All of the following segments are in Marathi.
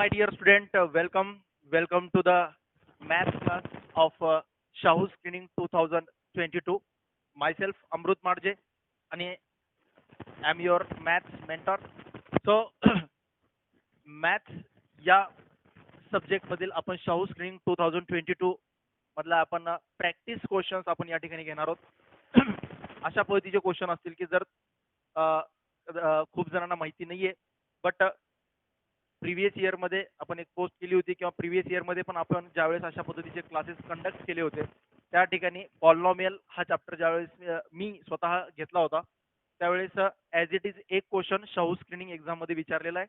My dear student, welcome to the math class of Shahu Screening 2022. Myself Amrut Marje, and I am your maths mentor. So, maths या सब्जेक्ट मधील आपण शाहू स्क्रीनिंग 2022 मधला आपण प्रॅक्टिस क्वेश्चन्स आपण या ठिकाणी घेणार आहोत. अशा पद्धतीचे क्वेश्चन असतील की जर खूप जणांना माहिती नाहीये, बट प्रिव्हियस इयर मध्ये आपण एक पोस्ट केली होती किंवा प्रिव्हियस इयर मध्ये पण आपण ज्यावेळेस अशा पद्धतीचे क्लासेस कंडक्ट केले होते त्या ठिकाणी पॉलिनॉमियल हा चॅप्टर ज्यावेळेस मी स्वतः घेतला होता त्यावेळेस ॲज इट इज एक क्वेश्चन शाहू स्क्रीनिंग एक्झाम मध्ये विचारलेला आहे.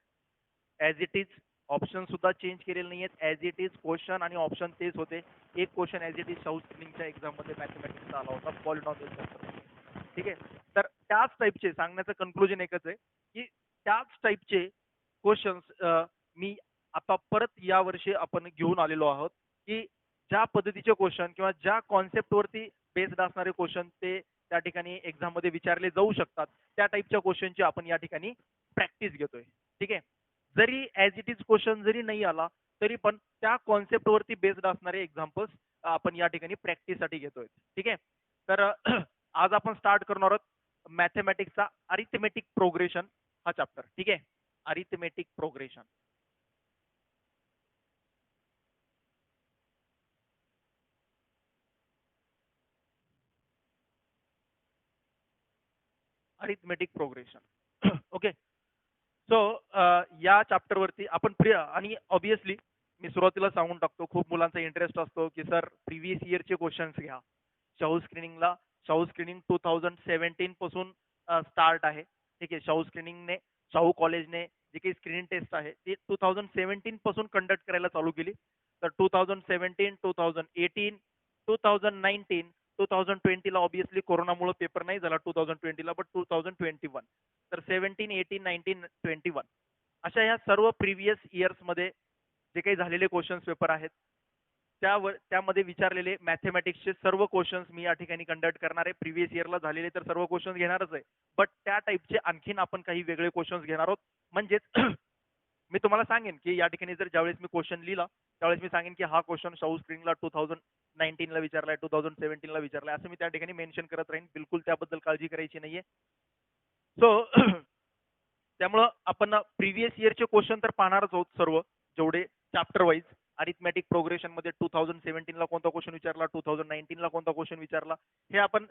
ॲज इट इज ऑप्शन सुद्धा चेंज केलेले नाहीयेत. ॲज इट इज क्वेश्चन आणि ऑप्शन तेच होते. एक question as it is Shahu स्क्रीनिंगच्या एक्झाम मध्ये मॅथमॅटिक्सचा आला होता पॉलिनॉमियल चॅप्टर. ठीक आहे, तर त्याच टाईपचे सांगण्याचं कन्क्लुजन एकच आहे की त्याच टाईपचे क्वेश्चन्स मी आता परत या वर्षी आपण घेऊन आलेलो आहोत की ज्या पद्धतीचे क्वेश्चन किंवा ज्या कॉन्सेप्टवरती बेस्ड असणारे क्वेश्चन ते त्या ठिकाणी एक्झाम मध्ये विचारले जाऊ शकतात त्या टाईपच्या क्वेश्चनची आपण या ठिकाणी प्रॅक्टिस घेतोय. ठीक आहे, जरी ॲज इट इज क्वेश्चन जरी नाही आला तरी पण त्या कॉन्सेप्टवरती बेस्ड असणारे एक्झाम्पल्स आपण या ठिकाणी प्रॅक्टिससाठी घेतोय. ठीक आहे, तर आज आपण स्टार्ट करणार आहोत मॅथमॅटिक्सचा अरिथमेटिक प्रोग्रेशन हा चॅप्टर. ठीक आहे, arithmetic progression. Arithmetic progression. Okay, so या चॅप्टर वरती आपण आणि ऑब्विसली मी सुरुवातीला सांगून टाकतो खूप मुलांचा इंटरेस्ट असतो की सर प्रिव्हियस इयरचे क्वेश्चन्स घ्या. शाहू स्क्रीनिंगला शाहू स्क्रीनिंग 2017 पासून स्टार्ट आहे. ठीक आहे, शाहू स्क्रीनिंगने शाहू कॉलेजने जी काही स्क्रीनिंग टेस्ट आहे ती 2017 पासून कंडक्ट करायला चालू केली. तर 2017, 2018, 2019, 2020ला ऑब्विसली कोरोनामुळे पेपर नाही झाला 2020ला, बट 2021. तर 17, 18, 19, 21 अशा ह्या सर्व प्रिव्हियस इयर्स मध्ये जे काही झालेले क्वेश्चन्स पेपर आहेत त्यामध्ये विचारलेले मॅथमॅटिक्सचे सर्व क्वेश्चन्स मी या ठिकाणी कंडक्ट करणार आहे. प्रिव्हियस इयरला झालेले तर सर्व क्वेश्चन्स घेणारच आहे, बट त्या टाईपचे आणखीन आपण काही वेगळे क्वेश्चन्स घेणार आहोत. म्हणजेच मी तुम्हाला सांगेन की या ठिकाणी जर ज्यावेळेस मी क्वेश्चन लिहिला त्यावेळेस मी सांगेन की हा क्वेश्चन शाहू स्क्रीनिंगला 2019ला विचारलाय, 2017ला विचारलाय, असं मी त्या ठिकाणी मेन्शन करत राहीन. बिलकुल त्याबद्दल काळजी करायची नाहीये. सो त्यामुळं आपण प्रिव्हियस इयरचे क्वेश्चन तर पाहणारच आहोत सर्व, जेवढे चॅप्टर वाईज. अरिथमॅटिक प्रोग्रेशन मध्ये 2017ला कोणता क्वेश्चन विचारला, 2019ला कोणता क्वेश्चन विचारला, हे आपण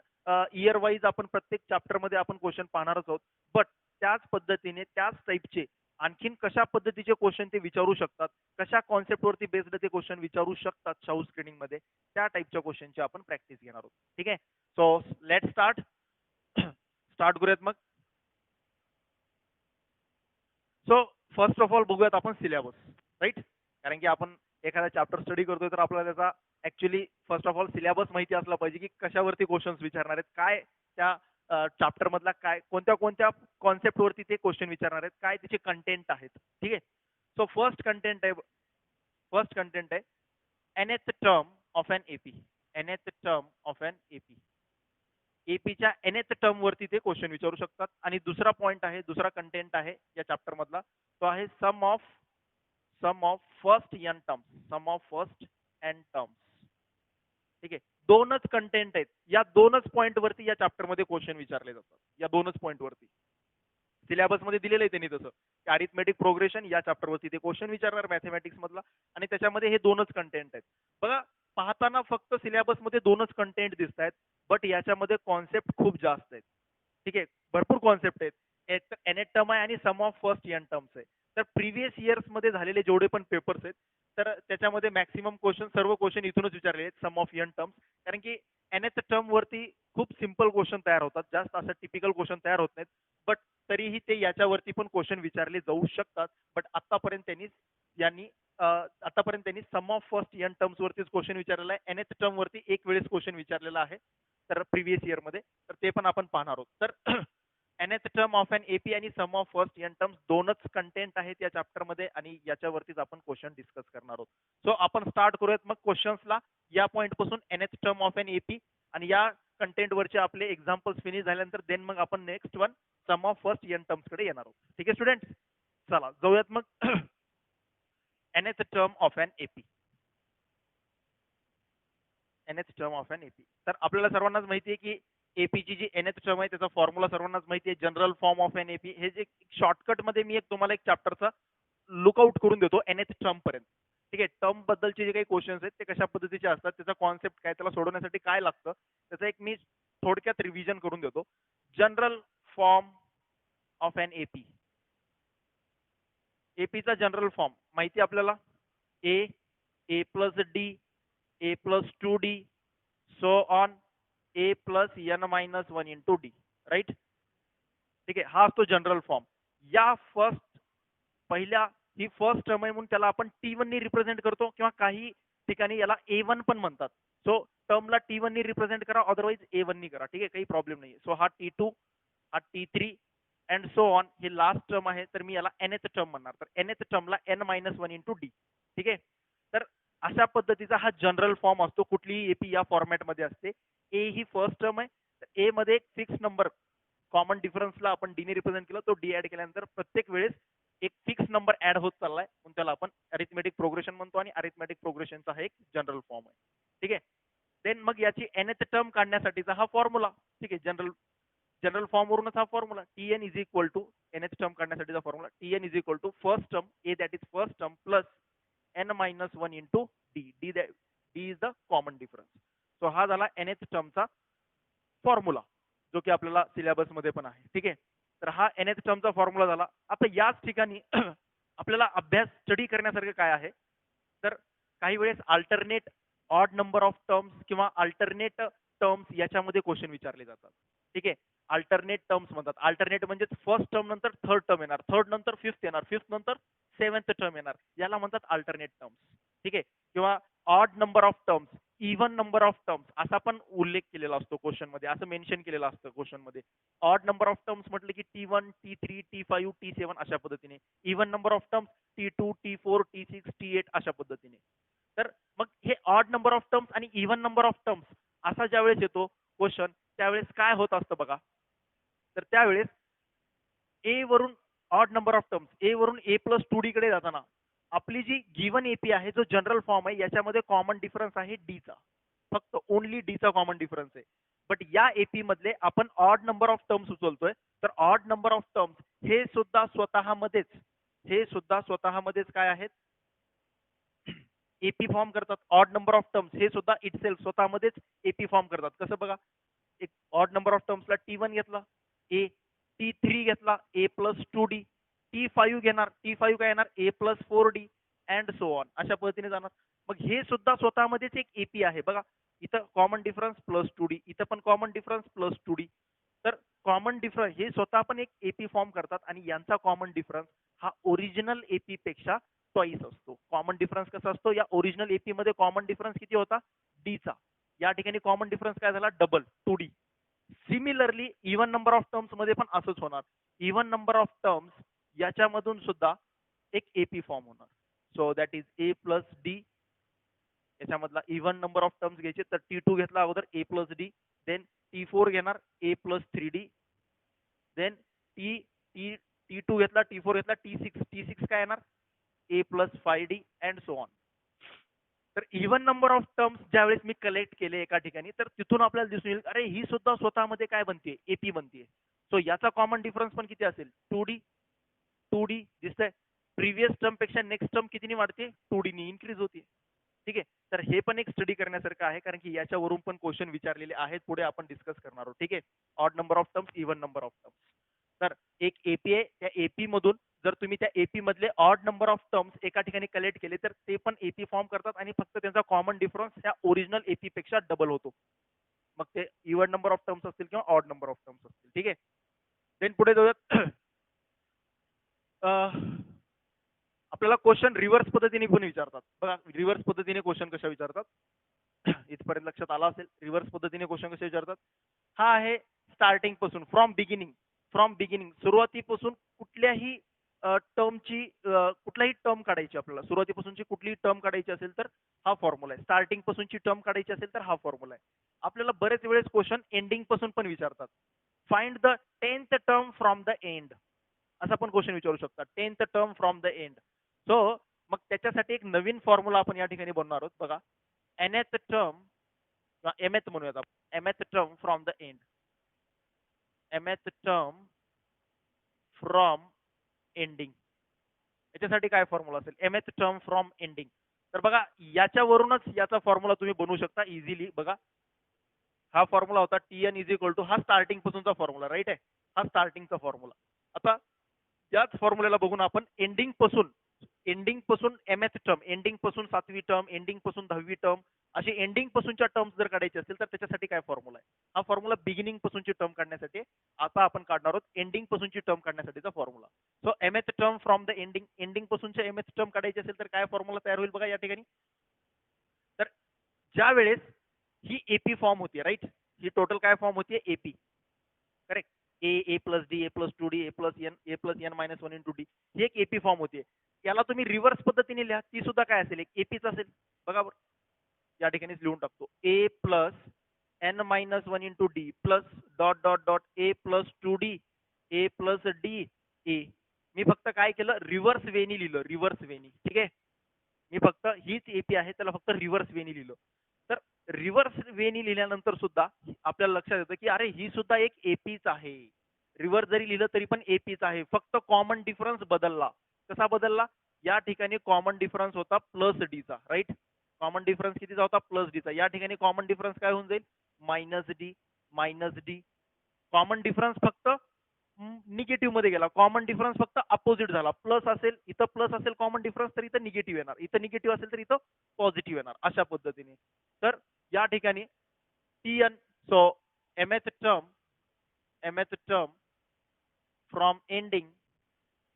इयर वाईज आपण प्रत्येक चॅप्टर मध्ये आपण क्वेश्चन पाहणारच आहोत. बट त्याच पद्धतीने त्याच टाईपचे आणखीन कशा पद्धतीचे क्वेश्चन ते विचारू शकतात, कशा कॉन्सेप्टवरती बेस्ड ते क्वेश्चन विचारू शकतात शाहू स्क्रीनिंग मध्ये, त्या टाईपच्या क्वेश्चनची आपण प्रॅक्टिस घेणार आहोत. ठीक आहे, सो लेट स्टार्ट करूयात मग. सो फर्स्ट ऑफ ऑल बघूयात आपण सिलेबस, राईट. कारण की आपण एखादा चॅप्टर स्टडी करतोय तर आपल्याला त्याचा actually first of all syllabus माहिती असला पाहिजे की कशावरती क्वेश्चन्स विचारणार आहेत, काय त्या चॅप्टर मधला काय कोणत्या कोणत्या कॉन्सेप्ट वरती ते क्वेश्चन विचारणार आहेत, काय त्याचे कंटेंट आहेत. ठीक आहे, सो फर्स्ट कंटेंट आहे nth term of N AP. nth term of N AP. एपीच्या nth टर्म वरती ते क्वेश्चन विचारू शकतात. आणि दुसरा पॉइंट आहे, दुसरा कंटेंट आहे या चॅप्टर मधला, तो आहे sum of first n terms. Sum of first n terms. ठीक आहे, दोनच कंटेंट आहेत, या दोनच पॉइंट वरती या चॅप्टर मध्ये क्वेश्चन विचारले जातात. या दोनच पॉइंट वरती सिलेबस मध्ये दिलेलं आहे त्यांनी तसं की अरिथमेटिक प्रोग्रेशन या चॅप्टर वरती ते क्वेश्चन विचारणार मॅथमॅटिक्स मधला, आणि त्याच्यामध्ये हे दोनच कंटेंट आहेत. बघा, पाहताना फक्त सिलेबस मध्ये दोनच कंटेंट दिसत आहेत, बट याच्यामध्ये कॉन्सेप्ट खूप जास्त आहेत. ठीक आहे, भरपूर कॉन्सेप्ट आहेत. एन टर्म आहे आणि सम ऑफ फर्स्ट एन टर्म्स आहे. तर प्रिव्हियस इयर्स मध्ये झालेले जेवढे पण पेपर्स आहेत तर त्याच्यामध्ये मॅक्सिमम क्वेश्चन सर्व क्वेश्चन इथूनच विचारले आहेत, सम ऑफ एन टर्म्स. कारण की nth टर्म वरती खूप सिंपल क्वेश्चन तयार होतात, जास्त असं टिपिकल क्वेश्चन तयार होत नाहीत, बट तरीही ते याच्यावरती पण क्वेश्चन विचारले जाऊ शकतात. बट आतापर्यंत त्यांनी सम ऑफ फर्स्ट एन टर्म्स वरतीच क्वेश्चन विचारलेला आहे. nth टर्म वरती एक वेळेस क्वेश्चन विचारलेला आहे तर प्रिव्हियस इयर मध्ये, तर ते पण आपण पाहणार आहोत. तर nth term of an AP आणि सम ऑफ फर्स्ट एन टर्म्स दोनच कंटेंट आहेत या चॅप्टर मध्ये, आणि याच्यावरतीच आपण क्वेश्चन डिस्कस करणार आहोत. सो आपण स्टार्ट करूयात मग क्वेश्चन्सला. या पॉइंट पासून nth term of an AP आणि या कंटेंट वरचे आपले एक्झाम्पल्स फिनिश झाल्यानंतर देन मग आपण next one sum of first n terms कडे येणार आहोत. ठीक आहे स्टुडंट, चला जाऊयात मग. nth term of N AP. nth term of an AP. तर आपल्याला सर्वांनाच माहिती आहे की एपीची जी nth टर्म आहे त्याचा फॉर्म्युला सर्वांनाच माहिती आहे, general form of an AP. हे जे शॉर्टकट मध्ये मी एक तुम्हाला एक चॅप्टरचा लुकआउट करून देतो nth टर्म पर्यंत. ठीक आहे, टर्म बद्दलचे जे काही क्वेश्चन्स आहेत ते कशा पद्धतीचे असतात, त्याचा कॉन्सेप्ट काय, त्याला सोडवण्यासाठी काय लागतं, त्याचा एक मी थोडक्यात रिव्हिजन करून देतो. General form of N AP. एपीचा जनरल फॉर्म माहिती आपल्याला, a plus d, a plus 2d, so on a plus n minus 1 into d. Right. ठीक आहे, हा असतो जनरल फॉर्म. या पहिल्या ही फर्स्ट टर्म आहे म्हणून त्याला आपण T1 ने रिप्रेझेंट करतो, किंवा काही ठिकाणी याला A1 पण म्हणतात. सो टर्मला T1 ने रिप्रेझेंट करा, अदरवाइज A1 ने करा. ठीक आहे, काही प्रॉब्लेम नाही. सो हा T2, हा T3 अँड सो ऑन. हे लास्ट टर्म आहे तर मी याला nth टर्म म्हणणार. तर nth टर्मला n-1 इंटू डी. ठीक आहे, तर अशा पद्धतीचा हा जनरल फॉर्म असतो. कुठलीही एपी या फॉर्मॅटमध्ये असते. ए ही फर्स्ट टर्म आहे, तर ए मध्ये एक फिक्स नंबर, कॉमन डिफरन्सला आपण डी ने रिप्रेझेंट केलं, तो डी ऍड केल्यानंतर प्रत्येक वेळेस एक फिक्स नंबर ऍड होत चाललाय, म्हणून त्याला आपण अरिथमेटिक प्रोग्रेशन म्हणतो, आणि अरिथमेटिक प्रोग्रेशनचा हा एक जनरल फॉर्म आहे. ठीक आहे, देन मग याची nth टर्म काढण्यासाठीचा हा फॉर्म्युला. ठीक आहे, जनरल फॉर्म वरूनच हा formula Tn is equal to nth term काढण्यासाठीचा formula Tn is equal to first term a that is first term plus n-1 into d. D is the common difference. So हा झाला nth टर्मचा फॉर्म्युला, जो की आपल्याला सिलेबस मध्ये पण आहे. ठीक आहे, तर हा nth टर्मचा फॉर्म्युला झाला. आता याच ठिकाणी आपल्याला अभ्यास स्टडी करण्यासारखं काय आहे, तर काही वेळेस alternate odd number of terms किंवा अल्टरनेट टर्म्स याच्यामध्ये क्वेश्चन विचारले जातात. ठीक आहे, अल्टरनेट टर्म्स म्हणतात. अल्टरनेट म्हणजे फर्स्ट टर्म नंतर थर्ड टर्म येणार, थर्ड नंतर फिफ्थ येणार, फिफ्थ नंतर सेव्हन्थ टर्म येणार, याला म्हणतात अल्टरनेट टर्म्स. ठीक आहे, किंवा odd number of terms, even number of terms असा पण उल्लेख केलेला असतो क्वेश्चन मध्ये, असं मेन्शन केलेलं असतं क्वेश्चन मध्ये. ऑड नंबर ऑफ टर्म्स म्हटलं की T1, T3, T5, T7 अशा पद्धतीने. Even number of terms T2, T4, T6, T8 अशा पद्धतीने. तर मग हे ऑड नंबर ऑफ टर्म्स आणि इव्हन नंबर ऑफ टर्म्स असा ज्यावेळेस येतो क्वेश्चन, त्यावेळेस काय होत असतं बघा, तर त्यावेळेस ए वरून ऑड नंबर ऑफ टर्म्स, ए वरून ए प्लस 2d कडे जाताना आपली जी गिवन एपी आहे, जो जनरल फॉर्म आहे, याच्यामध्ये कॉमन डिफरन्स आहे डी चा, फक्त ओनली डी चा कॉमन डिफरन्स आहे. बट या एपी मधले आपण ऑड नंबर ऑफ टर्म्स उचलतोय, तर ऑड नंबर ऑफ टर्म्स हे सुद्धा स्वतःमध्येच काय आहेत, एपी फॉर्म करतात. ऑड नंबर ऑफ टर्म्स हे सुद्धा इटसेल्फ स्वतःमध्येच एपी फॉर्म करतात. कसं बघा, एक ऑड नंबर ऑफ टर्म्सला T1 घेतला ए, T3 घेतला ए प्लस 2d, T5 घेणार, T5 काय येणार a plus 4d and so on, अशा पद्धतीने जाणार. मग हे सुद्धा स्वतःमध्येच एक एपी आहे. बघा, इथं कॉमन डिफरन्स प्लस 2d, इथं पण कॉमन डिफरन्स प्लस 2d. तर कॉमन डिफरन्स हे स्वतः पण एक एपी फॉर्म करतात, आणि यांचा कॉमन डिफरन्स हा ओरिजिनल एपी पेक्षा ट्वाइस असतो. कॉमन डिफरन्स कसा असतो, या ओरिजिनल एपी मध्ये कॉमन डिफरन्स किती होता, डी चा. या ठिकाणी कॉमन डिफरन्स काय झाला, double, 2d. Similarly even number of terms मध्ये पण असंच होणार. इव्हन नंबर ऑफ टर्म्स याच्यामधून सुद्धा एक एपी फॉर्म होणार. So that is a plus d. याच्यामधला इव्हन नंबर ऑफ टर्म्स घ्यायचे, तर T2 घेतला अगोदर ए प्लस डी, देन T4 घेणार ए प्लस 3d, देन T2 घेतला, T4 घेतला, T6 काय येणार a plus 5d and so on. तर इव्हन नंबर ऑफ टर्म्स ज्यावेळेस मी कलेक्ट केले एका ठिकाणी, तर तिथून आपल्याला दिसून येईल, अरे ही सुद्धा स्वतःमध्ये काय बनते, एपी बनते. सो याचा कॉमन डिफरन्स पण किती असेल, 2d दिसतंय. प्रिव्हियस टर्म पेक्षा नेक्स्ट टर्म कितीने वाढते, 2d ने इन्क्रीज होते. ठीक आहे, तर हे पण एक स्टडी करण्यासारखं आहे, कारण की याच्यावरून पण क्वेश्चन विचारलेले आहेत, पुढे आपण डिस्कस करणार आहोत. ठीक आहे, odd number of terms, even number of terms. तर एक एपी आहे, त्या एपी मधून जर तुम्ही त्या एपी मधले ऑड नंबर ऑफ टर्म्स एका ठिकाणी कलेक्ट केले, तर ते पण एपी फॉर्म करतात, आणि फक्त त्यांचा कॉमन डिफरन्स त्या ओरिजिनल एपी पेक्षा डबल होतो. मग ते इव्हन नंबर ऑफ टर्म्स असतील किंवा ऑड नंबर ऑफ टर्म्स असतील. ठीक आहे, देन पुढे जाऊयात. आपल्याला क्वेश्चन रिव्हर्स पद्धतीने पण विचारतात. बघा, रिव्हर्स पद्धतीने क्वेश्चन कशा विचारतात, इथपर्यंत लक्षात आला असेल. रिव्हर्स पद्धतीने क्वेश्चन कसे विचारतात, हा आहे स्टार्टिंग पासून, फ्रॉम बिगिनिंग, सुरुवातीपासून कुठल्याही टर्मची कुठलाही टर्म काढायची, आपल्याला सुरुवातीपासूनची कुठलीही टर्म काढायची असेल तर हा फॉर्म्युला आहे. स्टार्टिंग पासूनची टर्म काढायची असेल तर हा फॉर्म्युला आहे. आपल्याला बरेच वेळेस क्वेश्चन एंडिंग पासून पण विचारतात. Find the 10th term from the end, असा पण क्वेश्चन विचारू शकतात, 10th term from the end. So मग त्याच्यासाठी एक नवीन फॉर्म्युला आपण या ठिकाणी बनवणार आहोत बघा. nth टर्म mth म्हणूयात आपण, mth term from the end, mth term from ending. याच्यासाठी काय फॉर्म्युला असेल? mth term from ending. तर बघा याच्यावरूनच याचा फॉर्म्युला तुम्ही बनवू शकता इझिली. बघा हा फॉर्म्युला होता Tn इज इक्वल टू, हा स्टार्टिंग पासूनचा फॉर्म्युला राईट आहे, हा स्टार्टिंगचा फॉर्म्युला. आता याच फॉर्म्युल्याला बघून आपण एंडिंग पासून mth टर्म, एंडिंग पासून 7वी टर्म, एंडिंग पासून 10वी टर्म, अशी एंडिंग पासूनच्या टर्म्स जर काढायचे असतील तर त्याच्यासाठी काय फॉर्म्युला आहे? हा फॉर्म्युला बिगिनिंग पासूनची टर्म काढण्यासाठी. आता आपण काढणार आहोत एंडिंग पासूनची टर्म काढण्यासाठीचा formula. So mth term from the ending, ending पासूनच्या mth टर्म काढायची असेल तर काय फॉर्म्युला तयार होईल बघा या ठिकाणी. तर ज्या वेळेस ही एपी फॉर्म होती राईट, ही टोटल काय फॉर्म होती? AP, correct. A plus d, a plus 2डी, a plus n minus 1 into d, ही एक एपी फॉर्म होती. याला तुम्ही रिव्हर्स पद्धतीने लिहा, ती सुद्धा काय असेल? एक एपीच असेल. बघा बरं या ठिकाणीच लिहून टाकतो, a plus n minus 1 into d plus dot dot dot a plus 2डी, ए प्लस डी ए. मी फक्त काय केलं? रिव्हर्स वेनी लिहिलं, रिव्हर्स वेनी. ठीक आहे, मी फक्त हीच एपी आहे त्याला फक्त रिव्हर्स वेनी लिहिलं. तर रिव्हर्स वेनी लिहिल्यानंतर सुद्धा आपल्याला लक्षात येतं की अरे ही सुद्धा एक एपीच आहे. रिव्हर्स जरी लिहिलं तरी पण एपीच आहे, फक्त कॉमन डिफरन्स बदलला. कसा बदलला? या ठिकाणी कॉमन डिफरन्स होता प्लस डीचा राईट. कॉमन डिफरन्स कितीचा होता? प्लस डीचा. या ठिकाणी कॉमन डिफरन्स काय होऊन जाईल? Minus D, minus D. Common difference फक्त निगेटिव्ह मध्ये गेला, कॉमन डिफरन्स फक्त अपोजिट झाला. प्लस असेल इथं, प्लस असेल कॉमन डिफरन्स तर इथं निगेटिव्ह येणार, इथं निगेटिव्ह असेल तर इथं पॉझिटिव्ह येणार, अशा पद्धतीने. तर या ठिकाणी Tn, so mth term from ending,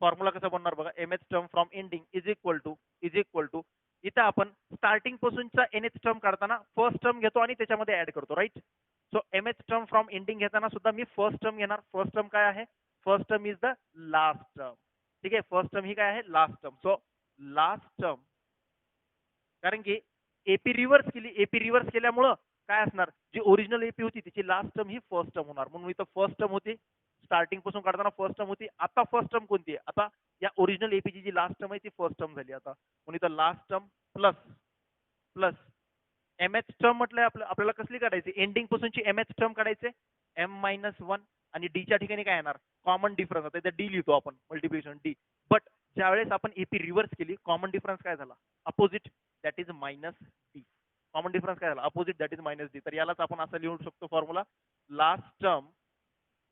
formula कसा बनणार बघा, mth term from ending is equal to इथं आपण स्टार्टिंग पासूनचा nth टर्म काढताना फर्स्ट टर्म घेतो आणि त्याच्यामध्ये ऍड करतो right. So mth term from ending घेताना सुद्धा मी फर्स्ट टर्म घेणार. फर्स्ट टर्म काय आहे? First term is the last term. ठीक आहे, फर्स्ट टर्म ही काय आहे? Last term. So last term, कारण की एपी रिव्हर्स केली, एपी रिव्हर्स केल्यामुळं काय असणार? जी ओरिजिनल एपी होती तिची लास्ट टर्म ही फर्स्ट टर्म होणार, म्हणून इथं फर्स्ट टर्म होती. स्टार्टिंग पासून काढताना फर्स्ट टर्म होती, आता फर्स्ट टर्म कोणती आहे? आता या ओरिजिनल एपीची जी लास्ट टर्म आहे ती फर्स्ट टर्म झाली आता, म्हणून इथं last term plus plus mth term म्हटलं आपल्याला कसली काढायची? एंडिंग पासूनची mth टर्म काढायचे, m मायनस 1. आणि डीच्या ठिकाणी काय येणार? Common difference. आता डी लिहितो आपण, मल्टिप्लिकेशन डी. बट ज्यावेळेस आपण एपी रिव्हर्स केली, कॉमन डिफरन्स काय झाला? Opposite, that is minus D. Common difference काय झाला? Opposite, that is minus D. तर यालाच आपण असं लिहू शकतो फॉर्म्युला, लास्ट टर्म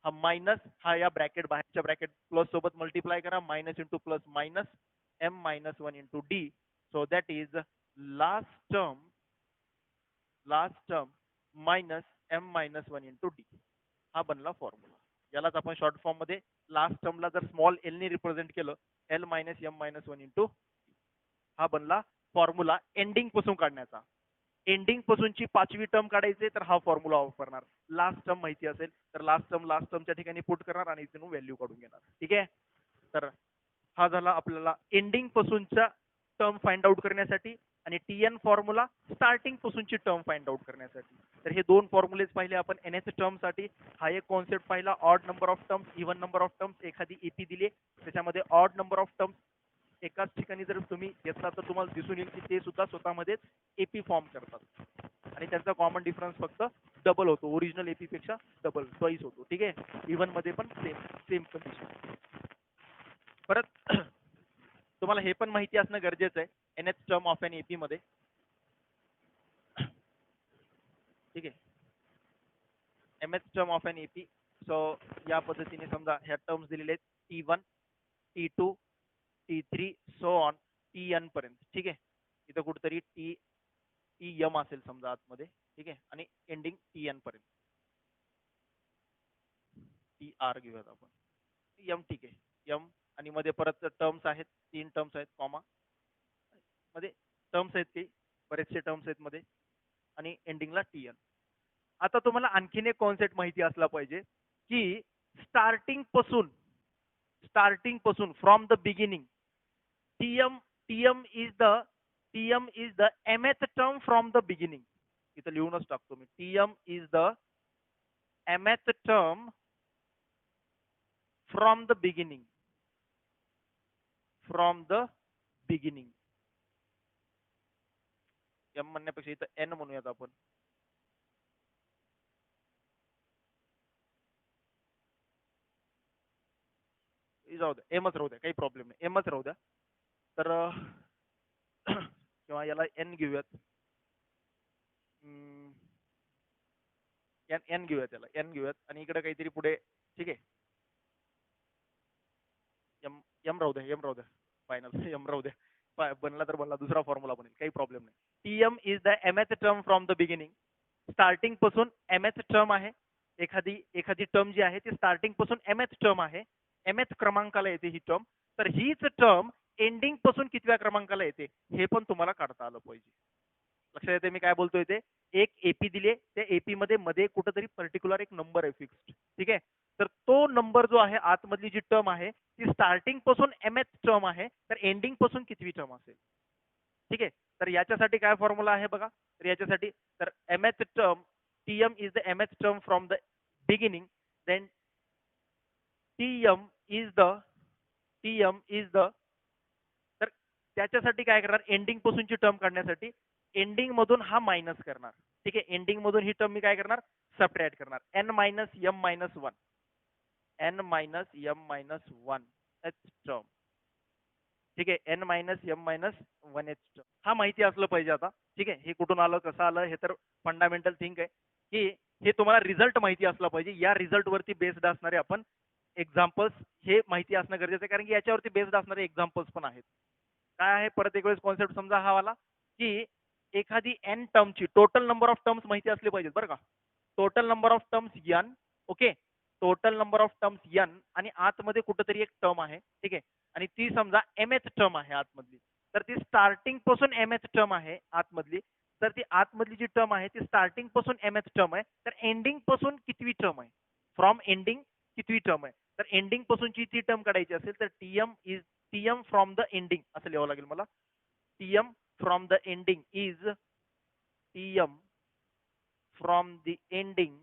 हा मायनस, हा या ब्रॅकेट बाहेरच्या ब्रॅकेट प्लस सोबत मल्टिप्लाय करा, minus into plus minus m minus 1 into D. So that is last term minus m minus 1 into d. हा बनला फॉर्म्युला. यालाच आपण शॉर्ट फॉर्म मध्ये लास्ट टर्मला जर स्मॉल एल ने रिप्रेझेंट केलं, l minus m minus 1 into, हा बनला फॉर्म्युला एंडिंग पासून काढण्याचा. एंडिंग पासूनची 5वी टर्म काढायचे तर हा फॉर्म्युला वापरणार. लास्ट टर्म माहिती असेल तर लास्ट टर्मच्या ठिकाणी पुट करणार आणि इथून व्हॅल्यू काढून घेणार. ठीक आहे, तर हा झाला आपल्याला एंडिंग पासूनचा टर्म फाइंड आउट करण्यासाठी, आणि Tn फॉर्म्युला स्टार्टिंग पासूनची टर्म फाइंड आउट करण्यासाठी. तर हे दोन फॉर्म्युलेज पाहिले आपण nth टर्म साठी. हा एक कॉन्सेप्ट पाहिला, odd number of terms, even number of terms. एखादी एपी दिली त्याच्यामध्ये ऑड नंबर ऑफ टर्म्स एकाच ठिकाणी जर तुम्ही घेतला तर तुम्हाला दिसून येईल की ते सुद्धा स्वतःमध्येच एपी फॉर्म करतात आणि त्यांचा कॉमन डिफरन्स फक्त डबल होतो, ओरिजिनल एपी पेक्षा डबल, ट्वाइस होतो. ठीक आहे, इव्हन मध्ये पण सेम कंडिशन. परत तुम्हाला हे पण माहिती असणं गरजेचं आहे nth term of an AP मध्ये. ठीक आहे, mth term of an AP. So या पद्धतीने समजा ह्या टर्म्स दिलेले आहेत T1, T2, T3 so on Tn पर्यंत. ठीक आहे, इथं कुठेतरी Tm असेल समजा आतमध्ये. ठीक आहे, आणि एंडिंग Tn पर्यंत. Tr घेऊयात आपण, m. ठीक आहे, m. आणि मध्ये परत टर्म्स आहेत, 3 टर्म्स आहेत, कॉमा मध्ये टर्म्स आहेत, ते बरेचसे टर्म्स आहेत मध्ये, आणि एंडिंगला Tn. आता तुम्हाला आणखीन एक कॉन्सेप्ट माहिती असला पाहिजे की स्टार्टिंग पासून from the beginning, Tm is the mth term from the beginning. इथं लिहूनच टाकतो मी, Tm is the mth term from the beginning. M म्हणण्यापेक्षा इथं एन म्हणूयात आपण. जाऊ द्या, एमच राहू द्या, काही प्रॉब्लेम नाही, एमच राहू द्या. तर किंवा याला एन घेऊयात. एन एन घेऊयात, त्याला एन घेऊयात आणि इकडे काहीतरी पुढे. ठीक आहे, एम एम राहू द्या, एम राहू द्या, फायनल एम राहू द्या. बनला तर बनला, दुसरा फॉर्म्युला बनेल, काही प्रॉब्लेम नाही. T m is the mth term from the beginning. Starting पासून mth टर्म आहे. एखादी एखादी टर्म जी आहे ती स्टार्टिंग पासून mth टर्म आहे, mth क्रमांकाला येते ही टर्म. तर हीच टर्म एंडिंग पासून कितव्या क्रमांकाला येते हे पण तुम्हाला काढता आलं पाहिजे. लक्षात येते मी काय बोलतोय ते. एक एपी दिले, त्या एपी मध्ये मध्ये कुठेतरी पर्टिक्युलर एक नंबर आहे फिक्स्ड. ठीक आहे, तर तो नंबर जो आहे आतमधली जी टर्म आहे ती स्टार्टिंग पासून mth टर्म आहे, तर एंडिंग पासून कितवी टर्म असेल. ठीक आहे, तर याच्यासाठी काय फॉर्म्युला आहे बघा. तर याच्यासाठी तर mth term, TM is the mth term from the beginning. Then TM is the TM is the तर त्याच्यासाठी काय करणार, एंडिंग पासूनची टर्म काढण्यासाठी एंडिंग मधून हा मायनस करणार. ठीक आहे, एंडिंग मधून ही टर्म मी काय करणार, सबट्रॅक्ट करणार. N minus m minus one, n minus m minus one th term. ठीक आहे, n minus m minus one th term. हा माहिती असलं पाहिजे आता. ठीक आहे, हे कुठून आलं, कसं आलं, हे तर फंडामेंटल थिंग आहे की हे तुम्हाला रिझल्ट माहिती असला पाहिजे. या रिझल्ट वरती बेस्ड असणारे आपण एक्झाम्पल्स हे माहिती असणं गरजेचं आहे, कारण की याच्यावरती बेस्ड असणारे एक्झाम्पल्स पण आहेत. काय आहे परत एक वेळेस कॉन्सेप्ट समजा हा वाला, की एखादी एन टर्मची टोटल नंबर ऑफ टर्म्स माहिती असले पाहिजेत बरं का. Total number of terms n. Okay, total number of terms n आणि आतमध्ये कुठेतरी एक टर्म आहे. ठीक आहे, आणि ती समजा mth टर्म आहे आतमधली. तर ती स्टार्टिंग पासून mth टर्म आहे आतमधली. तर ती आतमधली जी टर्म आहे ती स्टार्टिंग पासून mth टर्म आहे, तर एंडिंग पासून कितवी टर्म आहे, फ्रॉम एंडिंग कितवी टर्म आहे. तर एंडिंग पासूनची ती टर्म काढायची असेल तर टीएम फ्रॉम द एंडिंग असं लिहावं लागेल मला. TM from the ending is TM from the ending,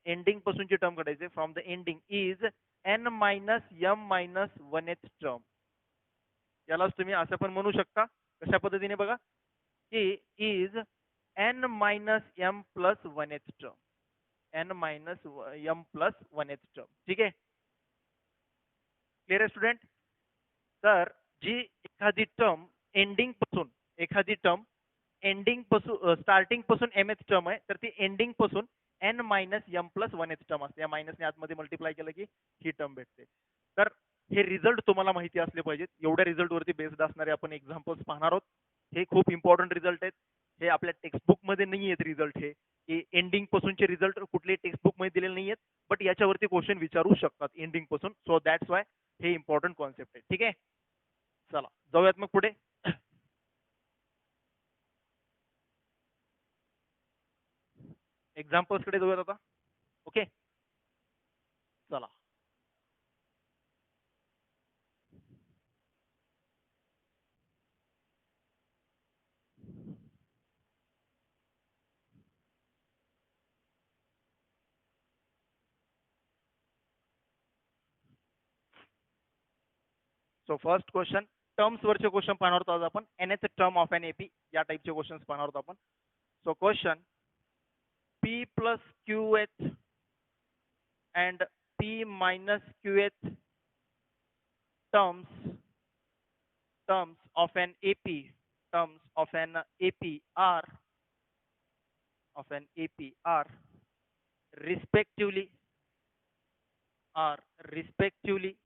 ending पासूनची टर्म काढायची from the ending is n minus m minus one th term. यालाच तुम्ही असं पण म्हणू शकता, कशा पद्धतीने बघा, की is n minus m plus one th term, n minus m plus one th term. ठीक आहे, क्लिअर आहे स्टुडंट. तर जी एखादी टर्म एखादी टर्म एंडिंग पासून स्टार्टिंग पासून mth टर्म आहे, तर ती एंडिंग पासून n minus m plus one th term असते. या मायनसने आतमध्ये मल्टिप्लाय केलं की ही टर्म भेटते. तर हे रिझल्ट तुम्हाला माहिती असले पाहिजेत. एवढ्या रिझल्ट वरती बेस्ड असणारे आपण एक्झाम्पल्स पाहणार आहोत. हे खूप इम्पॉर्टंट रिझल्ट आहेत. हे आपल्या टेक्स्टबुक मध्ये नाही आहेत रिझल्ट. हे की एंडिंग पासूनचे रिझल्ट कुठले टेक्स्टबुक मध्ये दिलेले नाही आहेत, बट याच्यावरती क्वेश्चन विचारू शकतात एंडिंग पासून. सो दॅट्स वाय हे इम्पॉर्टंट कॉन्सेप्ट आहे. ठीक आहे, चला जाऊयात मग पुढे. एक्झाम्पल्स कडे जाऊयात आता. ओके, चला. सो फर्स्ट क्वेश्चन, टर्म्स वरचे क्वेश्चन पाहणार आहोत आज आपण. nth term of an AP या टाइपचे क्वेश्चन्स पाहणार आहोत आपण. So question, p plus q H and p minus qh terms of an AP are respectively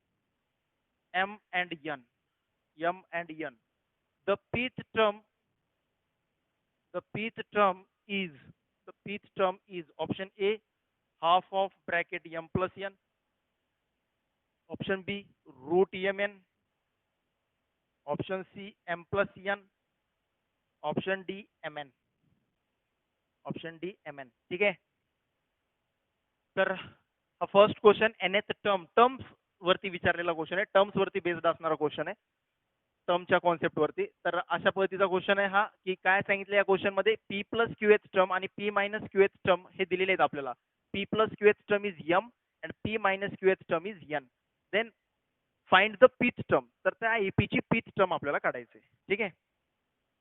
m and n. The pth term is option A half of bracket m plus n, option B root mn, option C m plus n, option d m n. ठीक आहे, तर हा फर्स्ट क्वेश्चन nth टर्म्स वरती विचारलेला क्वेश्चन आहे. टर्म्स वरती बेस्ड असणारा क्वेश्चन आहे, टर्मच्या कॉन्सेप्ट वरती. तर अशा पद्धतीचा क्वेश्चन आहे हा, की काय सांगितलं या क्वेश्चन मध्ये, p plus q th term आणि p minus q th term हे दिलेले आहेत आपल्याला. P plus q th term is m and p minus q th term is n. Then find the pth term. तर त्या एपीची पीथ टर्म आपल्याला काढायची. ठीक आहे,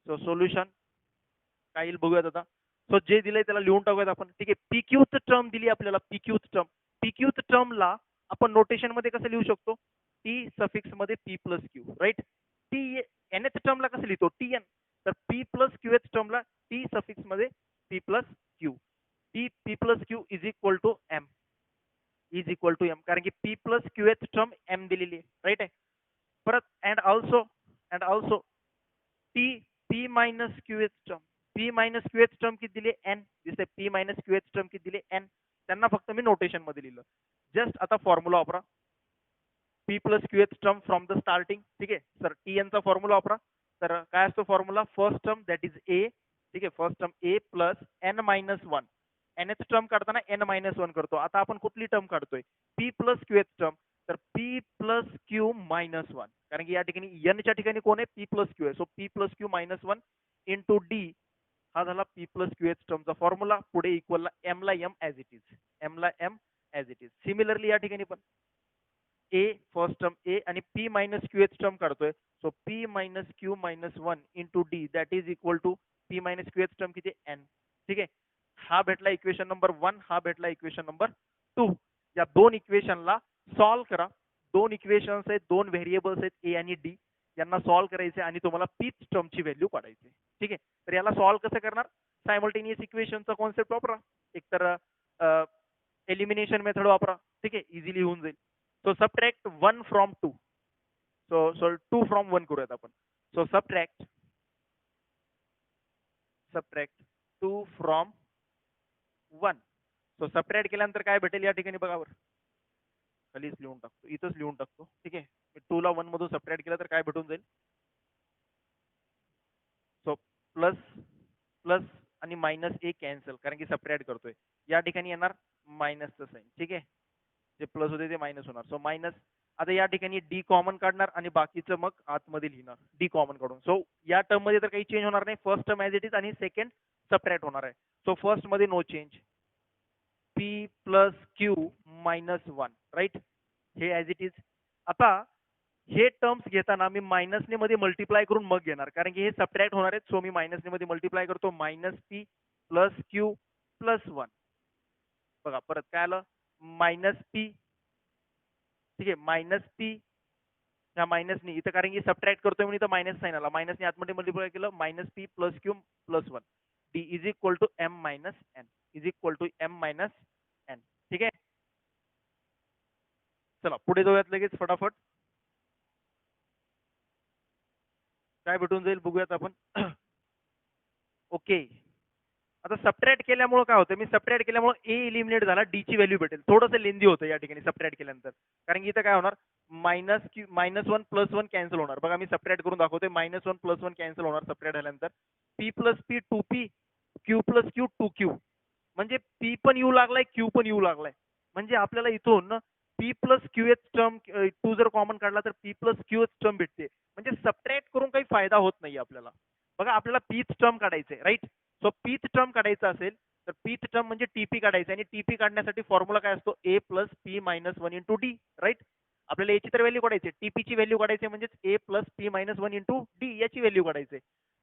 सो सोल्युशन, काय येईल बघूयात आता. सो जे दिलंय त्याला लिहून टाकूयात आपण. ठीक आहे, पीक्यूथ टर्म दिली आपल्याला, पीक्यूथ टर्म. पीक्यूथ टर्मला आपण नोटेशन मध्ये कसं लिहू शकतो? टी सफिक्स मध्ये p plus q, right. T nth टर्मला कसं लिहितो? T n. तर पी प्लस क्यू एथ टर्मला टी सफिक्स मध्ये p plus q. T p plus q is equal to m, is equal to m, कारण की p plus q th term m दिलेली आहे, राईट आहे. परत and also t p minus q th term, p minus q th term किती दिली? एन दिसते. P minus q th term किती दिली? एन. त्यांना फक्त मी नोटेशन मध्ये लिहिलं. जस्ट आता फॉर्म्युला वापरा, p plus q th term from the starting. ठीक आहे सर, टी एन चा फॉर्म्युला वापरा. तर काय असतो formula? First term that is a. ठीक आहे, first term a plus n minus one. Nth term काढताना एन मायनस वन करतो. आता आपण कुठली टर्म काढतोय? P plus q th term. तर p plus q minus one, कारण की या ठिकाणी एन च्या ठिकाणी कोण आहे? पी प्लस क्यू आहे. So p plus q minus one into d, हा झाला पी प्लस क्यू एच टर्मचा फॉर्म्युला. पुढे इक्वल ला एम ला m as it is, m ला m as it is. Similarly या ठिकाणी पण ए फर्स्ट टर्म ए आणि p minus q th term काढतोय. So p minus q minus one into D that is equal to p minus q th term किती? एन. ठीक आहे, हा भेटला इक्वेशन नंबर 1, हा भेटला इक्वेशन नंबर 2. या दोन इक्वेशनला सॉल्व करा. दोन इक्वेशन्स आहेत, दोन व्हेरिएबल्स आहेत ए आणि डी. यांना सॉल्व करायचे आणि तुम्हाला पीच टर्मची व्हॅल्यू काढायची. ठीक आहे, तर याला सॉल्व कसं करणार? सायमल्टेनियस इक्वेशनचा कॉन्सेप्ट वापरा, एकतर एलिमिनेशन मेथड वापरा. ठीक आहे, इझिली होऊन जाईल. So subtract 1 from 2. So 2 from 1 करूयात आपण. So subtract 2 from 1. So subtract केल्यानंतर काय भेटेल या ठिकाणी बघा बरं. खालीच लिहून टाकतो, इथंच लिहून टाकतो. ठीक आहे, 2 ला 1 मधून सबट्रॅक्ट केलं तर काय भेटून जाईल? सो प्लस प्लस आणि मायनस ए कॅन्सल, कारण की सबट्रॅक्ट करतोय. या ठिकाणी येणार मायनसचं साईन. ठीक आहे, जे प्लस होते ते मायनस होणार. So minus. आता या ठिकाणी डी कॉमन काढणार आणि बाकीचं मग आतमध्ये लिहिणार डी कॉमन काढून. सो या टर्म मध्ये तर काही चेंज होणार नाही. First term as it is आणि सेकंड सबट्रॅक्ट होणार आहे. सो फर्स्ट मध्ये no change, p plus q minus one, right, हे ॲज इट इज. आता हे टर्म्स घेताना मी मायनसने मध्ये मल्टिप्लाय करून मग घेणार, कारण की हे सबट्रॅक्ट होणार आहेत. सो मी मायनसने मध्ये मल्टिप्लाय करतो. Minus p plus q plus one. बघा परत काय आलं? Minus P. ठीक आहे, मायनस पी ह्या मायनसने इथं, कारण की सबट्रॅक्ट करतोय म्हणून इथं मायनस साईन आला. मायनसने आतमध्ये मल्टिप्लाय केलं. Minus p plus q plus one. D is equal to m minus n, is equal to m minus n. ठीक आहे, चला पुढे जाऊयात लगेच फटाफट. काय भेटून जाईल बघूयात आपण. ओके, आता सबट्रॅक्ट केल्यामुळे काय होतं? मी सबट्रॅक्ट केल्यामुळे ए इलिमिनेट झाला, डी ची व्हॅल्यू भेटेल. थोडंसं लेंदी होतं या ठिकाणी सबट्रॅक्ट केल्यानंतर, कारण की इथं काय होणार? Minus one plus one cancel होणार. बघा मी सबट्रॅक्ट करून दाखवते. Minus one plus one cancel होणार सबट्रॅक्ट झाल्यानंतर. P plus p 2p, Q plus Q 2q. म्हणजे पी पण येऊ लागलाय, क्यू पण येऊ लागलाय. म्हणजे आपल्याला इथून P plus q th term 2 जर कॉमन काढला तर p plus q th term भेटते. म्हणजे सबट्रॅक्ट करून काही फायदा होत नाही आपल्याला. बघा आपल्याला पीच टर्म काढायचंय, राईट. सो पीच टर्म काढायचं असेल तर पीच टर्म म्हणजे टीपी काढायचं, आणि टीपी काढण्यासाठी फॉर्म्युला काय असतो? A plus p minus one into d, right. आपल्याला याची तर व्हॅल्यू काढायची, टीपीची व्हॅल्यू काढायची, म्हणजे a plus p minus one into d याची व्हॅल्यू काढायची.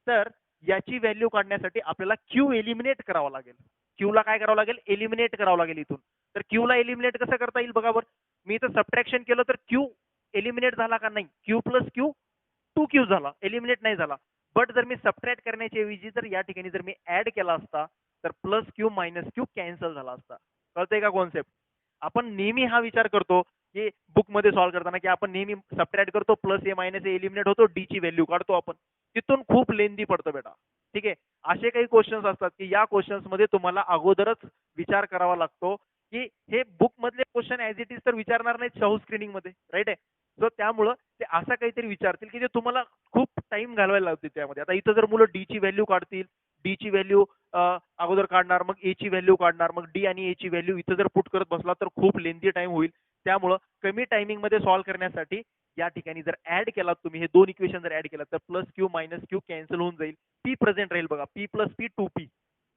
तर याची व्हॅल्यू काढण्यासाठी आपल्याला क्यू एलिमिनेट करावा लागेल. क्यू ला काय करावं लागेल? एलिमिनेट करावं लागेल इथून. तर क्यू ला एलिमिनेट कसं करता येईल बघा बरं. मी इथं सबट्रॅक्शन केलं तर क्यू एलिमिनेट झाला का? नाही. क्यू प्लस क्यू 2q झाला, एलिमिनेट नाही झाला. बट जर मी सबट्रॅक्ट करण्याच्या ऐवजी जर या ठिकाणी जर मी ऍड केला असता तर plus q minus Q cancel झाला असता. कळतंय का कॉन्सेप्ट? आपण नेहमी हा विचार करतो की बुक मध्ये सॉल्व्ह करताना की आपण नेहमी सबट्रॅक्ट करतो, प्लस ए मायनस ए एलिमिनेट होतो, डी ची व्हॅल्यू काढतो आपण. तिथून खूप लेंदी पडतं बेटा. ठीक आहे, असे काही क्वेश्चन्स असतात की या क्वेश्चन्स मध्ये तुम्हाला अगोदरच विचार करावा लागतो की हे बुक मधले क्वेश्चन ऍज इट इज तर विचारणार नाहीत शाहू स्क्रीनिंग मध्ये, राईट आहे. सो त्यामुळं ते असं काहीतरी विचारतील की जे तुम्हाला खूप टाइम घालवायला लावतील त्यामध्ये. आता इथं जर मुलं डी ची व्हॅल्यू काढतील, डी ची व्हॅल्यू अगोदर काढणार, मग ए ची व्हॅल्यू काढणार, मग डी आणि ए ची व्हॅल्यू इथं जर पुट करत बसला तर खूप लेंदी टाइम होईल. त्यामुळं कमी टायमिंग मध्ये सॉल्व्ह करण्यासाठी या ठिकाणी जर ऍड केलात तुम्ही, हे दोन इक्वेशन जर ऍड केलात तर plus q minus Q cancel होऊन जाईल. पी प्रेझेंट राहील बघा, पी प्लस पी 2p.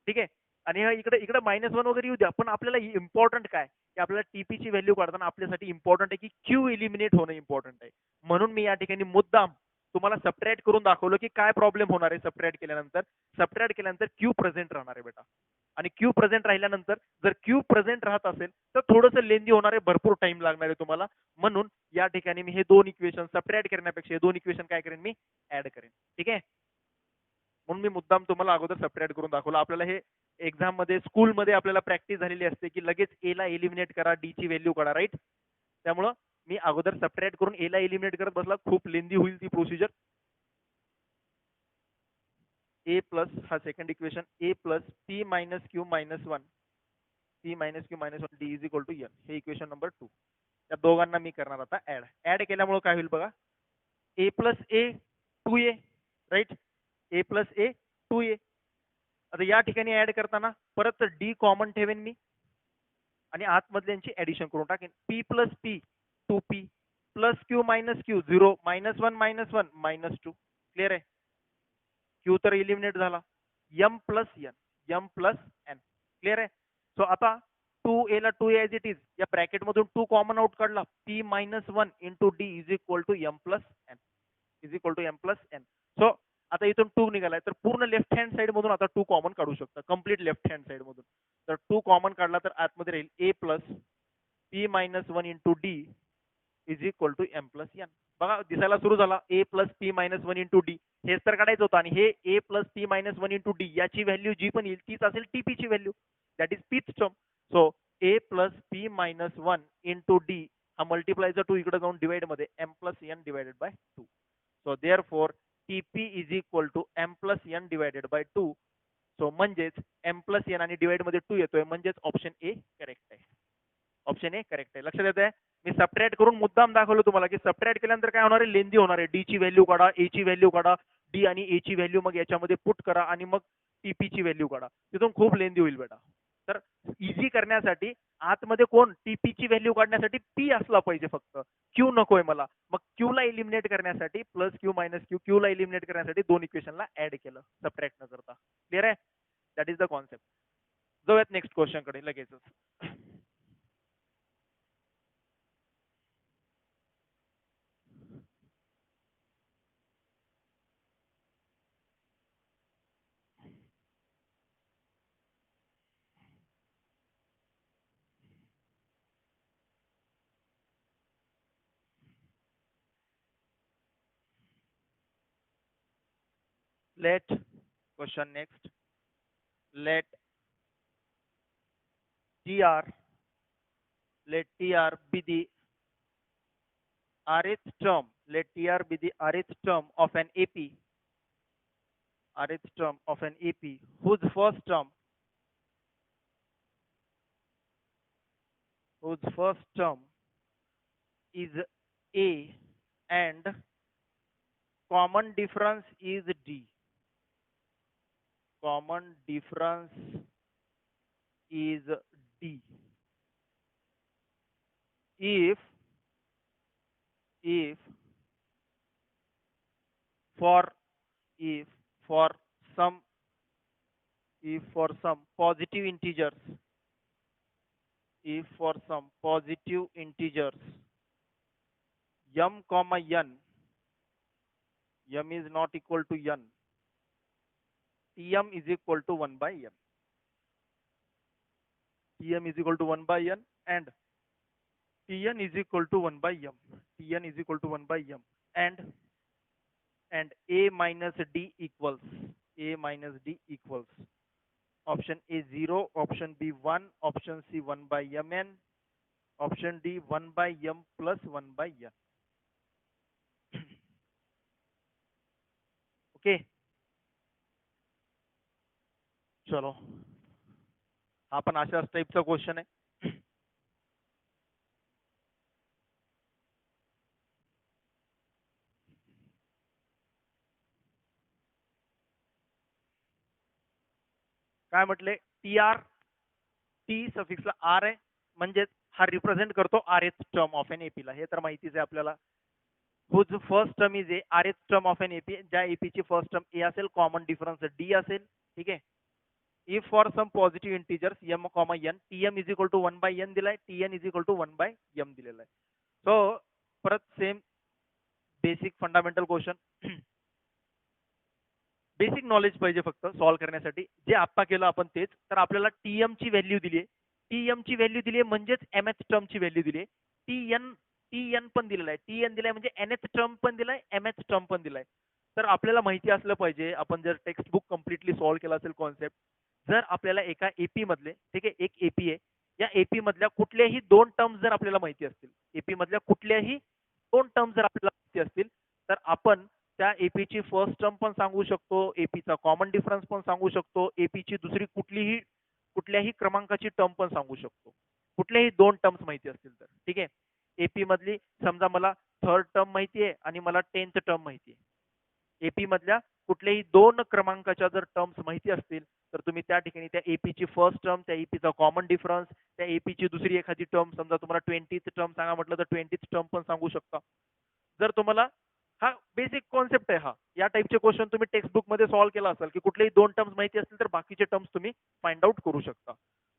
ठीक आहे, आणि इकडे इकडे मायनस वन वगैरे येऊ द्या, पण आपल्याला इम्पॉर्टंट काय की आपल्याला टीपी ची व्हॅल्यू काढताना आपल्यासाठी इम्पॉर्टंट आहे की क्यू एलिमिनेट होणं इम्पॉर्टंट आहे. म्हणून मी या ठिकाणी मुद्दाम तुम्हाला सबट्रॅक्ट करून दाखवलं की काय प्रॉब्लेम होणार आहे सबट्रॅक्ट केल्यानंतर क्यू प्रेझेंट राहणार आहे बेटा. आणि क्यू प्रेझेंट राहिल्यानंतर जर क्यू प्रेझेंट राहत असेल तर थोडंसं लेंदी होणार आहे, भरपूर टाइम लागणार आहे तुम्हाला. म्हणून या ठिकाणी मी हे दोन इक्वेशन सबट्रॅक्ट करण्यापेक्षा हे दोन इक्वेशन काय करेन, मी ऍड करेन. ठीक आहे. म्हणून मी मुद्दाम तुम्हाला अगोदर सबट्रॅक्ट करून दाखवलं. आपल्याला हे एक्झाम मध्ये स्कूलमध्ये आपल्याला प्रॅक्टिस झालेली असते की लगेच ए ला एलिमिनेट करा, डी ची व्हॅल्यू काढा, राईट. त्यामुळं मी अगोदर सबट्रॅक्ट करून ए ला एलिमिनेट करत बसला, खूप लेंदी होईल ती प्रोसिजर. ए प्लस हा second equation, a plus p minus q minus one, p minus q minus one d is equal to n, हे इक्वेशन नंबर 2. त्या दोघांना मी करणार आता ऍड केल्यामुळे काय होईल बघा, ए प्लस ए 2a, राईट. ए प्लस ए 2a. आता या ठिकाणी ऍड करताना परत डी कॉमन ठेवेन मी आणि आतमधल्यांची ऍडिशन करून टाकेन. P plus p 2p plus q minus q 0 minus one minus 2. Clear आहे. क्यू तर इलिमिनेट झाला. M plus n. क्लिअर आहे. सो आता 2a ला 2a ॲज इट इज, या ब्रॅकेट मधून 2 कॉमन आउट काढला, p minus 1 into d is equal to m plus n. So आता इथून 2 निघालाय तर पूर्ण लेफ्ट हँड साइड मधून आता 2 कॉमन काढू शकता, कम्प्लीट लेफ्ट हँड साइड मधून. तर 2 कॉमन काढला तर आतमध्ये राहील a plus p minus 1 into d is equal to m plus n. बघा दिसायला सुरू झाला, a plus p minus 1 into d हेच तर काढायचं होतं. आणि हे a plus p minus 1 into d याची व्हॅल्यू जी पण येईल तीच असेल टीपी ची value, that is pth term. So a plus p minus 1 into d हा मल्टिप्लायचा 2 इकडे जाऊन डिवाइड मध्ये M plus n divided by 2. So therefore TP is equal to m plus n divided by 2. So म्हणजेच एम प्लस एन आणि डिवाइड मध्ये 2 येतोय, म्हणजेच ऑप्शन ए करेक्ट आहे. ऑप्शन ए करेक्ट आहे. लक्षात येत आहे. मी सबट्रॅक्ट करून मुद्दाम दाखवलं तुम्हाला की सबट्रॅक्ट केल्यानंतर काय होणार आहे, लेंदी होणार आहे. डी ची व्हॅल्यू काढा, ए ची व्हॅल्यू काढा, डी आणि ए ची व्हॅल्यू मग याच्यामध्ये पुट करा आणि मग टीपी ची व्हॅल्यू काढा. तिथून खूप लेंदी होईल बेटा. तर इझी करण्यासाठी आतमध्ये कोण, टीपी ची व्हॅल्यू काढण्यासाठी पी असला पाहिजे, फक्त क्यू नकोय मला. मग क्यू ला एलिमिनेट करण्यासाठी प्लस क्यू मायनस क्यू ला एलिमिनेट करण्यासाठी दोन इक्वेशनला ऍड केलं सबट्रॅक्ट न करता. क्लिअर आहे. That is the concept. जाऊयात नेक्स्ट क्वेश्चन कडे लगेचच. Let question next. Let TR be the rth term. Let TR be the rth term of an AP. Rth term of an AP whose first term is A and common difference is D. Common difference is D. If for some positive integers, m comma n, m is not equal to n, Tm is equal to 1 by n. Tm is equal to 1 by n and Tn is equal to 1 by m. Tn is equal to 1 by m and A minus D equals option A 0, option B 1, option C 1 by mn, option D 1 by m plus 1 by n. Okay चलो, हा पण अशाच टाईपचा क्वेश्चन आहे. काय म्हटले, टी सफिक्सला आर आहे, म्हणजेच हा रिप्रेझेंट करतो rth term of N AP ला. हे तर माहितीच आहे आपल्याला. Whose first term is a, rth term of N AP, ज्या एपी ची फर्स्ट टर्म ए असेल, कॉमन डिफरन्स डी असेल. ठीक आहे. If for some positive integers m comma n, Tm is equal to 1 by n दिलाय, Tn is equal to 1 by m दिलेला आहे. सो परत same basic fundamental question. Basic knowledge पाहिजे फक्त सॉल्व्ह करण्यासाठी. जे आत्ता केलं आपण तेच. तर आपल्याला टीएम ची व्हॅल्यू दिली आहे. टीएम ची व्हॅल्यू दिली आहे म्हणजेच एमएच टर्म ची व्हॅल्यू दिली आहे. टीएन पण दिलेला आहे. टीएन दिलाय म्हणजे एनएच टर्म पण दिलाय, एमएच टर्म पण दिलाय. तर आपल्याला माहिती असलं पाहिजे, आपण जर टेक्स्ट बुक कम्प्लिटली सॉल्व्ह केला असेल कॉन्सेप्ट, जर आपल्याला एका एपी मधले, ठीक आहे, एक एपी आहे, या एपी मधल्या कुठल्याही दोन टर्म्स जर आपल्याला माहिती असतील, एपी मधल्या कुठल्याही दोन टर्म्स जर आपल्याला माहिती असतील, तर आपण त्या एपीची फर्स्ट टर्म पण सांगू शकतो, एपीचा कॉमन डिफरन्स पण सांगू शकतो, एपीची दुसरी कुठल्याही क्रमांकाची टर्म पण सांगू शकतो, कुठल्याही दोन टर्म्स माहिती असतील तर. ठीक आहे. एपी मधली समजा मला थर्ड टर्म माहिती आहे आणि मला 10th टर्म माहिती आहे. एपी मधल्या कुठल्याही दोन क्रमांकाच्या जर टर्म्स माहिती असतील तर तुम्ही त्या ठिकाणी त्या एपीची फर्स्ट टर्म, त्या एपीचा कॉमन डिफरन्स, त्या एपीची दुसरी एखादी टर्म, समजा तुम्हाला 20th टर्म सांगा म्हटलं तर 20th टर्म पण सांगू शकता. जर तुम्हाला हा बेसिक कॉन्सेप्ट आहे, हा या टाईपचे क्वेश्चन तुम्ही टेक्स्ट बुक मध्ये सॉल्व्ह केला असाल की कुठलेही दोन टर्म्स माहिती असतील तर बाकीचे टर्म्स तुम्ही फाइंड आउट करू शकता.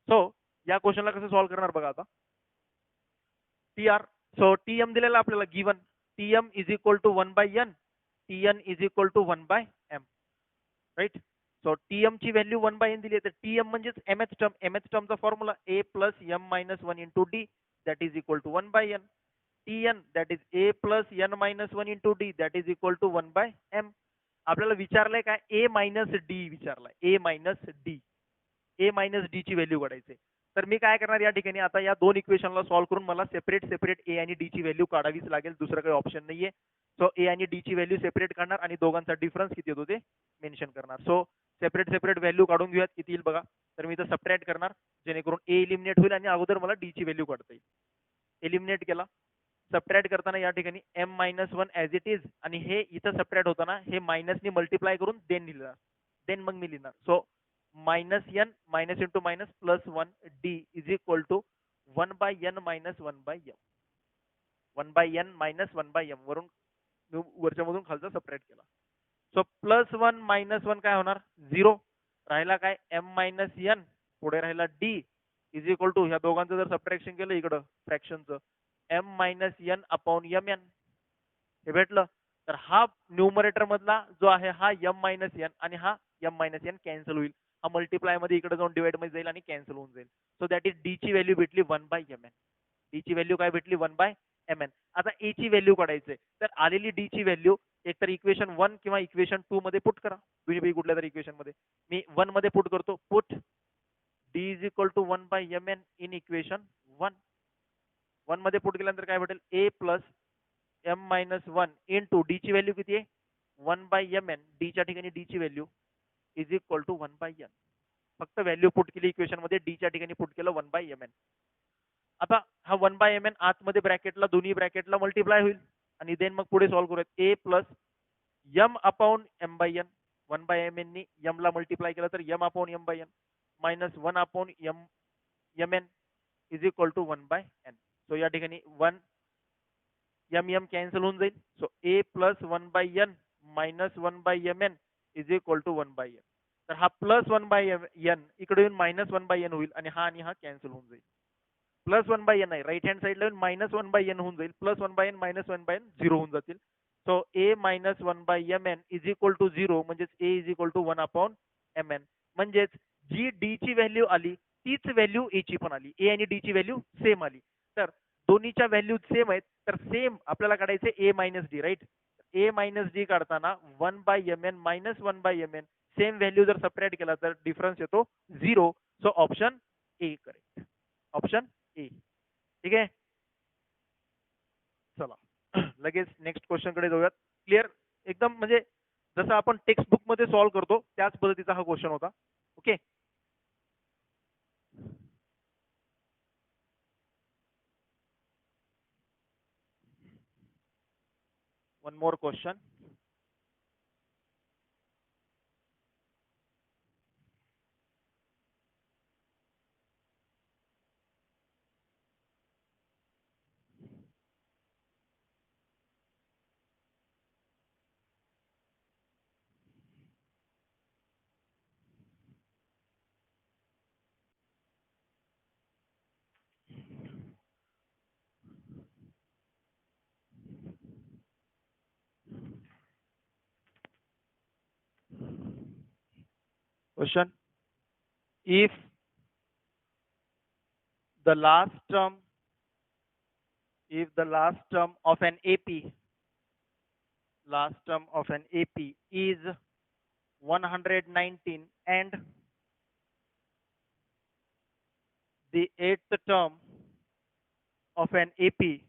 सो या क्वेश्चनला कसं सॉल्व्ह करणार बघा आता. टीआर, सो टीएम दिलेला आपल्याला given, TM is equal to 1/n, TN is equal to 1/m, right. So TM ची व्हॅल्यू 1/n दिली आहे, तर टीएम म्हणजेच एमएच टर्म, एमएच टर्मचा formula a plus m minus 1 into D that is equal to 1/n. TN that is a plus n minus 1 into D that is equal to 1/m. आपल्याला विचारलंय काय, ए मायनस डी विचारलाय, A minus D, A minus D ची व्हॅल्यू काढायची. तर मी काय करणार या ठिकाणी, आता या दोन इक्वेशनला सॉल्व्ह करून मला सेपरेट सेपरेट ए आणि डी ची व्हॅल्यू काढावीच लागेल, दुसरं काही ऑप्शन नाहीये. सो ए आणि डी ची व्हॅल्यू सेपरेट काढणार आणि दोघांचा डिफरन्स किती येतो ते मेन्शन करणार. सो सेपरेट सेपरेट व्हॅल्यू काढून घेऊयात, किती येईल बघा. तर मी इथं सबट्रॅक्ट करणार जेणेकरून ए इलिमिनेट होईल आणि अगोदर मला डी ची व्हॅल्यू काढता येईल. एलिमिनेट केला. सबट्रॅक्ट करताना या ठिकाणी m minus 1 as it is, आणि हे इथं सबट्रॅक्ट होताना हे मायनसनी मल्टिप्लाय करून देन लिहिणार, देन मग मी लिहिणार. So minus n minus into minus plus 1 d is equal to 1/n minus 1/m, 1/n minus 1/m वरून वरच्या मधून खालचा सबट्रॅक्ट केला. सो प्लस 1 मायनस 1 काय होणार, 0. राहिला काय, m मायनस n, पुढे राहिला d इज इक्वल टू, ह्या दोघांचं जर सबट्रॅक्शन केलं इकडं फ्रॅक्शनचं, m minus n upon mn, हे भेटलं. तर हा न्यूमरेटर मधला जो आहे हा m मायनस n आणि हा m मायनस n कॅन्सल होईल, हा मल्टिप्लाय मध्ये इकडे जाऊन डिवाइड मध्ये जाईल आणि कॅन्सल होऊन जाईल. सो दॅट इज डी ची व्हॅल्यू भेटली 1/mn. डी ची व्हॅल्यू काय भेटली, 1/mn. आता ए ची व्हॅल्यू काढायचंय, तर आलेली डी ची व्हॅल्यू एकतर इक्वेशन 1 किंवा इक्वेशन 2 मध्ये पुट करा, कुठल्या तरी इक्वेशन मध्ये. मी 1 मध्ये पुट करतो, put D is equal to 1/mn in equation 1. 1 मध्ये पुट केल्यानंतर काय भेटेल, A plus m minus 1 into D ची व्हॅल्यू किती आहे, 1/mn. डी च्या ठिकाणी डी ची value is equal to 1/n. फक्त व्हॅल्यू पुट केली इक्वेशन मध्ये, डी च्या ठिकाणी पुट केलं 1/mn. आता हा 1/mn आतमध्ये ब्रॅकेटला, दोन्ही ब्रॅकेटला मल्टिप्लाय होईल आणि देन मग पुढे सॉल्व्ह करूयात. ए plus m upon m/n, 1/mn नी m ला मल्टिप्लाय केलं तर m upon m/n minus 1 upon mn is equal to 1/n. So या ठिकाणी 1 m कॅन्सल होऊन जाईल. So a plus 1/n minus 1/mn is equal to 1/n. तर हा प्लस 1/n इकडे येऊन मायनस 1/n होईल आणि हा कॅन्सल होऊन जाईल. प्लस 1/n आहे, राईट हँड साईडला येऊन मायनस 1/n होऊन जाईल, प्लस 1/n मायनस 1/n 0 होऊन जातील. So a minus 1/mn is equal to 0, म्हणजेच a is equal to 1 upon mn. म्हणजेच जी डी ची व्हॅल्यू आली तीच व्हॅल्यू ए ची पण आली, ए आणि डी ची व्हॅल्यू सेम आली. तर दोन्हीच्या व्हॅल्यू सेम आहेत, तर सेम आपल्याला काढायचे ए मायनस डी, राईट. ए मायनस डी काढताना 1/mn minus 1/mn, same value जर सबट्रॅक्ट केला तर डिफरन्स येतो 0. So option a correct, option A. ठीक आहे, चला लगेच नेक्स्ट क्वेश्चन कडे जाऊयात. क्लिअर एकदम, म्हणजे जसं आपण टेक्स्ट बुक मध्ये सॉल्व्ह करतो त्याच पद्धतीचा हा क्वेश्चन होता. Okay, one more question. Question: if the last term, of an AP, is 119 and the eighth term of an AP,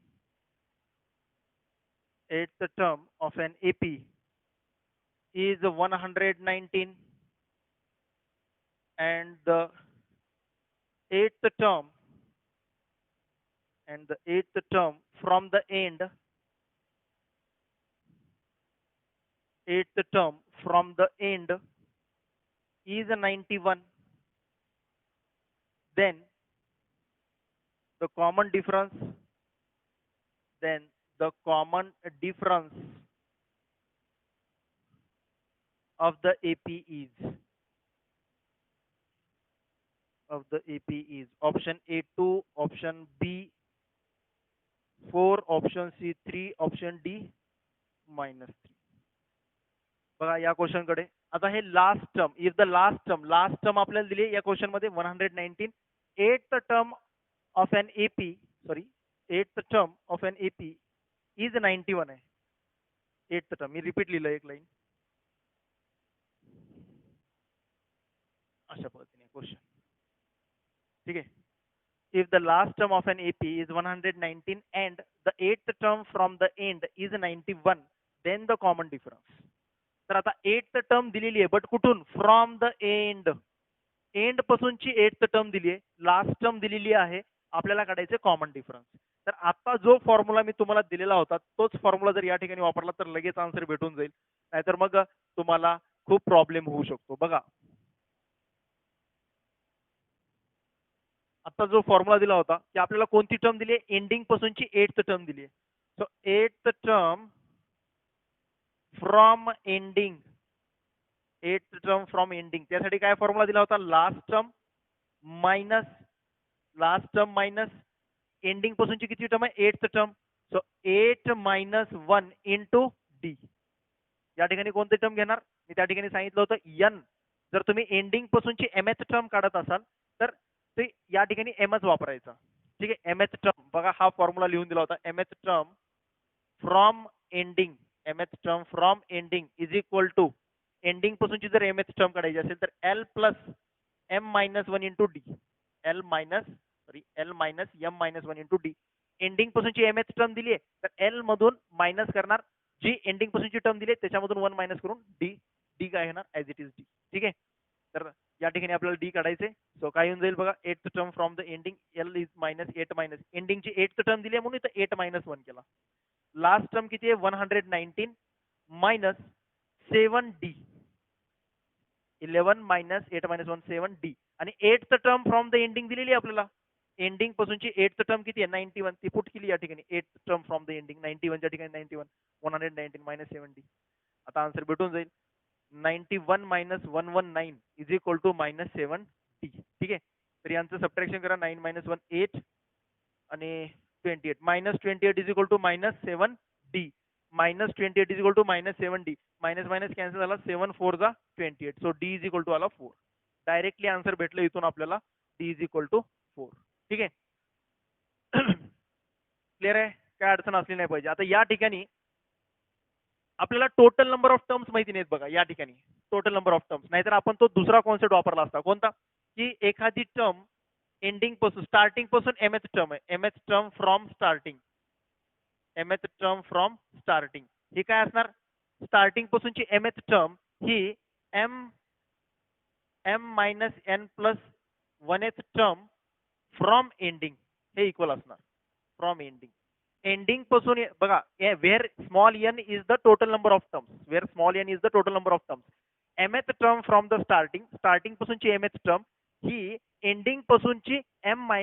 is 119 and the eighth term from the end, is 91, then the common difference then the common difference of the AP is option A 2, option B 4, option C 3, option D -3. बघा या क्वेश्चन कडे. आता हे last term, if the last term आपल्याला दिली या क्वेश्चन मध्ये 119, eight term of N AP, is 91 आहे. एट टर्म मी रिपीट लिहिलं एक लाईन अशा पद्धतीने क्वेश्चन. ठीक आहे. if the last term of an AP is 119 and the eighth term from the end is 91, then the common difference. तर आता eighth term दिलेली आहे, बट कुठून? फ्रॉम द एंड पासूनची eighth term दिली आहे, लास्ट टर्म दिलेली आहे, आपल्याला काढायचे कॉमन डिफरन्स. तर आता जो फॉर्म्युला मी तुम्हाला दिलेला होता तोच फॉर्म्युला जर या ठिकाणी वापरला तर लगेच आन्सर भेटून जाईल, नाहीतर मग तुम्हाला खूप प्रॉब्लेम होऊ शकतो. बघा आता जो फॉर्म्युला दिला होता की आपल्याला कोणती टर्म दिली आहे? एंडिंग पासूनची एट्थ टर्म दिली आहे. So eighth term from ending, त्यासाठी काय फॉर्म्युला दिला होता? लास्ट टर्म मायनस एंडिंग पासूनची किती टर्म आहे? Eighth term. So 8 - 1 into D. या ठिकाणी कोणती टर्म घेणार? मी त्या ठिकाणी सांगितलं होतं एन. जर तुम्ही एंडिंग पासूनची mth टर्म काढत असाल तर ते या ठिकाणी mच वापरायचा. ठीक आहे. mth टर्म बघा हा फॉर्म्युला लिहून दिला होता. mth term from ending is equal to, ending पासूनची जर mth टर्म काढायची असेल तर l plus m - 1 into D. l minus m - 1 into D. Ending पासूनची mth टर्म दिली आहे तर l मधून मायनस करणार, जी एंडिंग पासूनची टर्म दिली आहे त्याच्यामधून 1 मायनस करून डी काय येणार? As it is D. ठीक आहे. तर या ठिकाणी आपल्याला डी काढायचे. सो काय येऊन जाईल बघा? Eighth term from the ending, L is -8 minus एंडिंगची एट्थ टर्म दिली आहे म्हणून इथं 8 - 1 केला. लास्ट टर्म किती आहे? 119 मायनस 7d. 11 minus 8 - 1 7d. आणि eighth term from the ending दिलेली आहे आपल्याला. एंडिंग पासूनची एट्थ टर्म किती आहे? 91. ती पुट केली या ठिकाणी. Eighth term from the ending 91 च्या ठिकाणी 91, 119 मायनस 7d. आता आन्सर भेटून जाईल. 91 minus 119 is equal to -7d. ठीक आहे. तर यांचं सबट्रॅक्शन करा. 9 - 1 8 आणि 28. -28 is equal to -7d. -28 is equal to -7d. Minus cancel झाला. 7 4 जा 28. So d is equal to आला 4. डायरेक्टली आन्सर भेटलं इथून आपल्याला. d is equal to 4. ठीक आहे. क्लिअर आहे? काय अडचण असली नाही पाहिजे. आता या ठिकाणी आपल्याला टोटल नंबर ऑफ टर्म्स माहिती नाहीत बघा. या ठिकाणी टोटल नंबर ऑफ टर्म्स, नाहीतर आपण तो दुसरा कॉन्सेप्ट वापरला असता. कोणता? की एखादी टर्म एंडिंग पासून, स्टार्टिंग पासून mth टर्म आहे, mth टर्म फ्रॉम स्टार्टिंग. ही काय असणार? स्टार्टिंग पासूनची mth टर्म ही m - n plus 1th term from ending हे इक्वल असणार. फ्रॉम एंडिंग पासून बघा, where small n is the total number of terms, mth term from the starting पासूनची mth टर्म ही एंडिंग पासूनची m -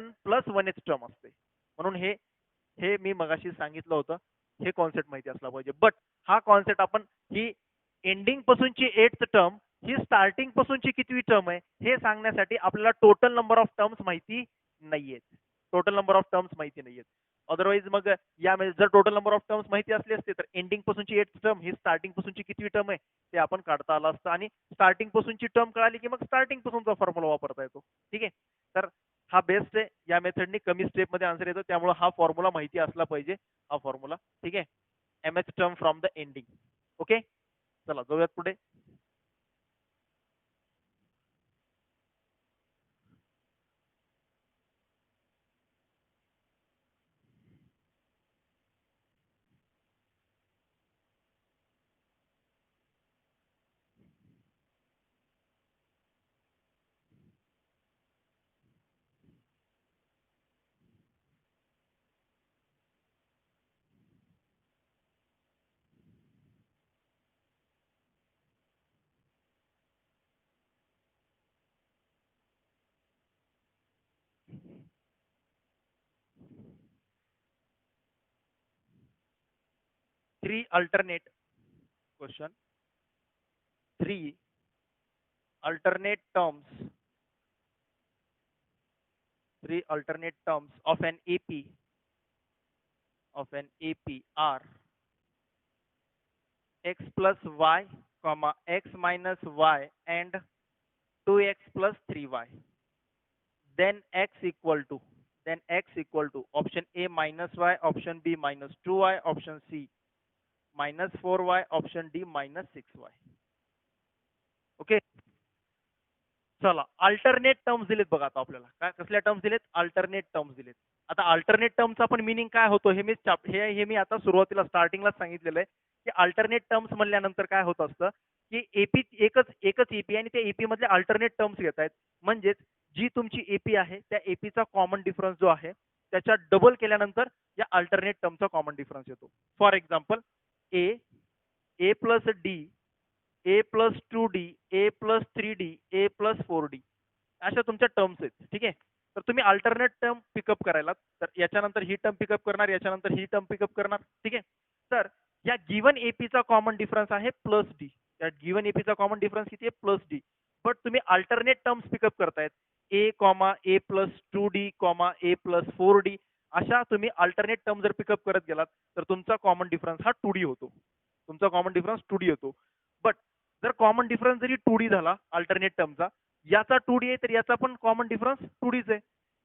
n plus 1th term असते. म्हणून हे मी मगाशी सांगितलं होतं. हे कॉन्सेप्ट माहिती असला पाहिजे. बट हा कॉन्सेप्ट आपण, ही एंडिंग पासूनची एट्थ टर्म ही स्टार्टिंग पासूनची कितवी टर्म आहे हे सांगण्यासाठी आपल्याला टोटल नंबर ऑफ टर्म्स माहिती नाहीयेत. अदरवाईज मग यामध्ये जर टोटल नंबर ऑफ टर्म्स माहिती असले असते तर एंडिंग पासूनची 8 टर्म ही स्टार्टिंग पासूनची किती टर्म आहे ते आपण काढता आलं असतं आणि स्टार्टिंग पासूनची टर्म कळाली की मग स्टार्टिंग पासूनचा फॉर्म्युला वापरता येतो. ठीक आहे. तर हा बेस्ट आहे. या मेथडने कमी स्टेप मध्ये आन्सर येतो, त्यामुळे हा फॉर्म्युला माहिती असला पाहिजे, हा फॉर्म्युला. ठीक आहे. mth term from the ending. Okay, चला जाऊयात पुढे. 3 alternate question, 3 alternate terms, 3 alternate terms of an AP are x plus y, comma x minus y and 2x plus 3y. Then x equal to option A minus y, option B minus 2y, option C minus 4y, option D minus 6y. Okay, चला अल्टरनेट टर्म्स दिलेत बघा. आता आपल्याला काय कसल्या टर्म्स दिलेत? अल्टरनेट टर्म्स दिलेत. आता अल्टरनेट टर्मचा पण मिनिंग काय होतो हे मी आता सुरुवातीला स्टार्टिंगला सांगितलेलं आहे की अल्टरनेट टर्म्स म्हणल्यानंतर काय होत असतं की एपी एकच एपी आणि त्या एपी मधले अल्टरनेट टर्म्स घेत आहेत. म्हणजेच जी तुमची एपी आहे त्या एपीचा कॉमन डिफरन्स जो आहे त्याच्या डबल केल्यानंतर या अल्टरनेट टर्मचा कॉमन डिफरन्स येतो. For example A, A plus d, a plus 2d, A plus 3d, A plus 4d अशा तुमच्या टर्म्स आहेत. ठीक आहे. तर तुम्ही अल्टरनेट टर्म पिकअप करायला, तर याच्यानंतर ही टर्म पिकअप करणार, याच्यानंतर ही टर्म पिकअप करणार. ठीक आहे. तर या गिवन एपीचा कॉमन डिफरन्स आहे प्लस डी. या गिवन एपीचा कॉमन डिफरन्स किती आहे? Plus D. बट तुम्ही अल्टरनेट टर्म्स पिकअप करतायत ए कॉमा ए प्लस 2d कॉमा ए प्लस 4d अशा तुम्ही अल्टरनेट टर्म जर पिकअप करत गेलात तर तुमचा कॉमन डिफरन्स हा 2d होतो. तुमचा कॉमन डिफरन्स 2d होतो. बट जर कॉमन डिफरन्स जरी 2d झाला अल्टरनेट टर्मचा, याचा 2d आहे तर याचा पण कॉमन डिफरन्स 2dच आहे.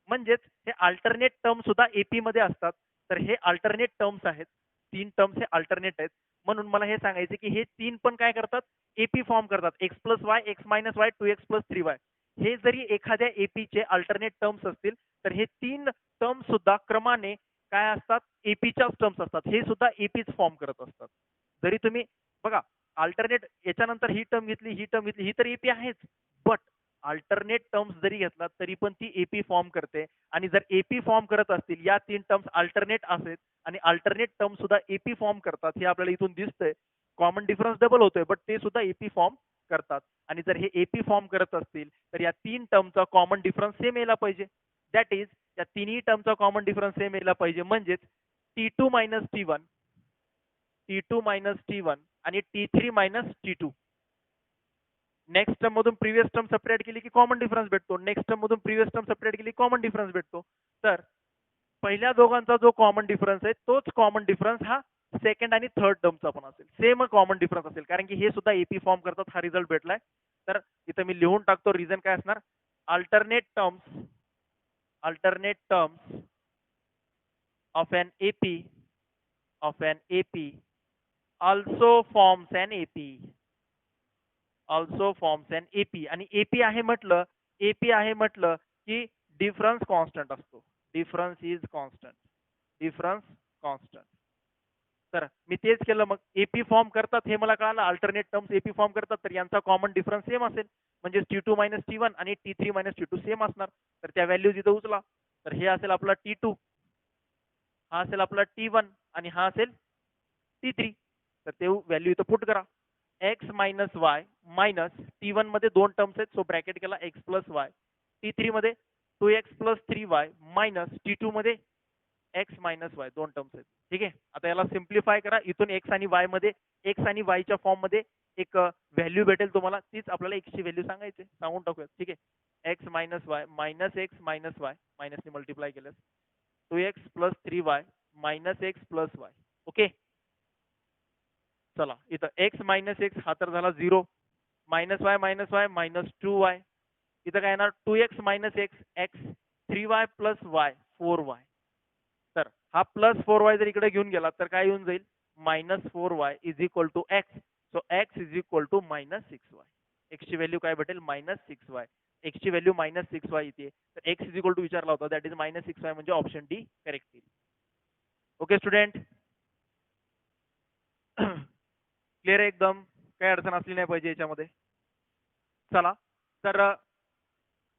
म्हणजेच हे अल्टरनेट टर्म सुद्धा एपी मध्ये असतात. तर हे अल्टरनेट टर्म्स आहेत, 3 टर्म्स हे अल्टरनेट आहेत. म्हणून मला हे सांगायचं की हे 3 पण काय करतात? एपी फॉर्म करतात. X plus Y, x minus Y, 2x plus 3y. हे जरी एखाद्या एपीचे अल्टरनेट टर्म्स असतील तर हे 3 टर्म्स सुद्धा क्रमाने काय असतात? एपीच्याच टर्म्स असतात. हे सुद्धा एपीच फॉर्म करत असतात. जरी तुम्ही बघा अल्टरनेट याच्यानंतर ही टर्म घेतली, ही टर्म घेतली, ही तर एपी आहेच. बट अल्टरनेट टर्म्स जरी घेतलात तरी पण ती एपी फॉर्म करते. आणि जर एपी फॉर्म करत असतील, या 3 टर्म्स अल्टरनेट असेल आणि अल्टरनेट टर्म सुद्धा एपी फॉर्म करतात, हे आपल्याला इथून दिसतंय. कॉमन डिफरन्स डबल होतोय बट ते सुद्धा एपी फॉर्म करतात. आणि जर हे एपी फॉर्म करत असतील तर या 3 टर्मचा कॉमन डिफरन्स सेम यायला पाहिजे. दॅट इज या तिन्ही टर्मचा कॉमन डिफरन्स सेम यायला पाहिजे. म्हणजेच T2 minus T1, T2 minus T1 आणि T3 minus T2. Next term मधून प्रिव्हियस टर्म सेपरेट केली की कॉमन डिफरन्स भेटतो. नेक्स्ट टर्म मधून प्रिव्हियस टर्म सेपरेट केली कॉमन डिफरन्स भेटतो. तर पहिल्या दोघांचा जो कॉमन डिफरन्स आहे तोच कॉमन डिफरन्स हा सेकंड आणि थर्ड टर्मचा पण असेल. सेम कॉमन डिफरन्स असेल कारण की हे सुद्धा एपी फॉर्म करतात. हा रिझल्ट भेटलाय. तर इथं मी लिहून टाकतो रिझन काय असणार. Alternate terms of an AP also forms an AP. आणि एपी आहे म्हटलं की डिफरन्स कॉन्स्टंट असतो. Difference is constant. तर मी तेच केलं. मग एपी फॉर्म करतात हे मला कळालं. अल्टरनेट टर्म्स एपी फॉर्म करतात तर यांचा कॉमन डिफरन्स सेम असेल. म्हणजे T2 मायनस T1 आणि T3 मायनस T2 सेम असणार. तर त्या व्हॅल्यूज इथं उचला. तर हे असेल आपला T2, हा असेल आपला T1 आणि हा असेल T3. तर ते व्हॅल्यू इथं पुट करा. X minus Y minus T1 मध्ये 2 टर्म्स आहेत सो ब्रॅकेट केला एक्स प्लस वाय. T3 मध्ये 2x plus 3y minus T2 मध्ये एक्स मायनस वाय 2 टर्म्स आहेत. ठीक आहे. आता याला सिम्प्लिफाय करा. इथून एक्स आणि वाय मध्ये एक्स आणि वायच्या फॉर्म मध्ये एक व्हॅल्यू भेटेल तुम्हाला. तीच आपल्याला एक्सची व्हॅल्यू सांगून टाकूया. ठीक आहे. X minus Y minus X minus Y मायनसने मल्टिप्लाय केलं 2x plus 3y minus X plus Y. Okay, चला इथं x मायनस एक्स हा तर झाला 0, मायनस वाय मायनस 2y. इथं काय येणार 2x minus x x 3y plus y 4y. तर हा प्लस 4y जर इकडे घेऊन गेला तर काय येऊन जाईल minus 4y is equal to x. So x is equal to minus 6y. X ची व्हॅल्यू काय भेटेल मायनस 6y. एक्स ची व्हॅल्यू मायनस 6y इथे, तर एक्स इज इक्वल टू विचारला होता, दॅट इज मायनस 6y, म्हणजे ऑप्शन डी करेक्ट येईल. ओके स्टुडंट, क्लिअर आहे एकदम, काही अडचण असली नाही पाहिजे याच्यामध्ये. चला तर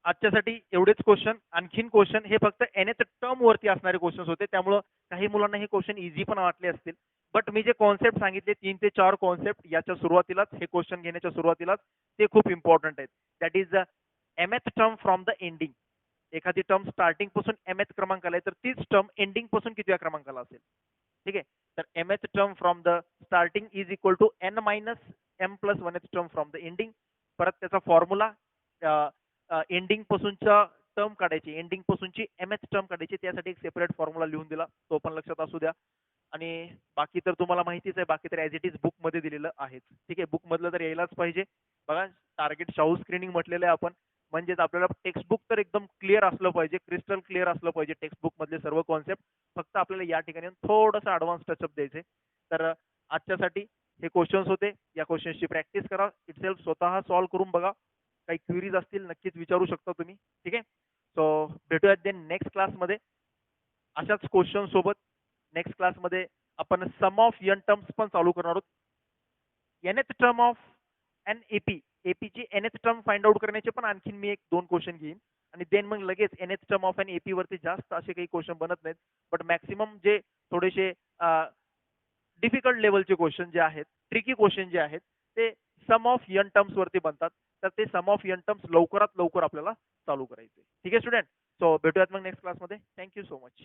आजच्यासाठी एवढेच क्वेश्चन. आणखीन क्वेश्चन हे फक्त nth टर्म वरती असणारे क्वेश्चन होते, त्यामुळे काही मुलांना हे क्वेश्चन इझी पण वाटले असतील. बट मी जे कॉन्सेप्ट सांगितले 3 ते 4 कॉन्सेप्ट याच्या सुरुवातीलाच, हे क्वेश्चन घेण्याच्या सुरुवातीलाच, ते खूप इम्पॉर्टंट आहेत. That is mth term from the ending. एखादी टर्म स्टार्टिंग पासून mth क्रमांकाला आहे तर तीच टर्म एंडिंग पासून कितव्या क्रमांकाला असेल. ठीक आहे, तर mth term from the starting is equal to n minus m plus 1th term from the ending. परत त्याचा फॉर्म्युला एंडिंग पासूनच्या टर्म काढायची, एंडिंग पासूनची mth टर्म काढायची, त्यासाठी एक सेपरेट फॉर्म्युला लिहून दिला, तो पण लक्षात असू द्या. आणि बाकी तर तुम्हाला माहितीच आहे, बाकी तर ॲज इट इज बुक मध्ये दिलेलं आहेच. ठीक आहे, बुक मधलं तर यायलाच पाहिजे. बघा टार्गेट शाहू स्क्रीनिंग म्हटलेलं आहे आपण, म्हणजेच आपल्याला टेक्स्टबुक तर एकदम क्लिअर असलं पाहिजे, क्रिस्टल क्लिअर असलं पाहिजे टेक्स्टबुक मधले सर्व कॉन्सेप्ट. फक्त आपल्याला या ठिकाणी थोडंसं ॲडव्हान्स टचअप द्यायचे. तर आजच्यासाठी हे क्वेश्चन्स होते. या क्वेश्चन्सची प्रॅक्टिस करा, इटसेल्फ स्वतः सॉल्व्ह करून बघा. काही क्वेरीज असतील नक्कीच विचारू शकता तुम्ही. ठीक आहे, सो भेटूयात देन नेक्स्ट क्लासमध्ये अशाच क्वेश्चन सोबत. नेक्स्ट क्लासमध्ये आपण सम ऑफ एन टर्म्स पण चालू करणार आहोत. nth term of N AP, एपीची nth टर्म फाइंड आउट करण्याचे पण आणखीन मी 1-2 क्वेश्चन घेईन. आणि देन मग लगेच nth term of an AP वरती जास्त असे काही क्वेश्चन बनत नाहीत, बट मॅक्सिमम जे थोडेसे डिफिकल्ट लेवलचे क्वेश्चन जे आहेत, ट्रिकी क्वेश्चन जे आहेत, ते सम ऑफ एन टर्म्स वरती बनतात. तर ते सम ऑफ एन टर्म्स लवकरात लवकर आपल्याला चालू करायचे. ठीक आहे स्टुडंट, सो भेटूयात मग नेक्स्ट क्लासमध्ये. Thank you so much.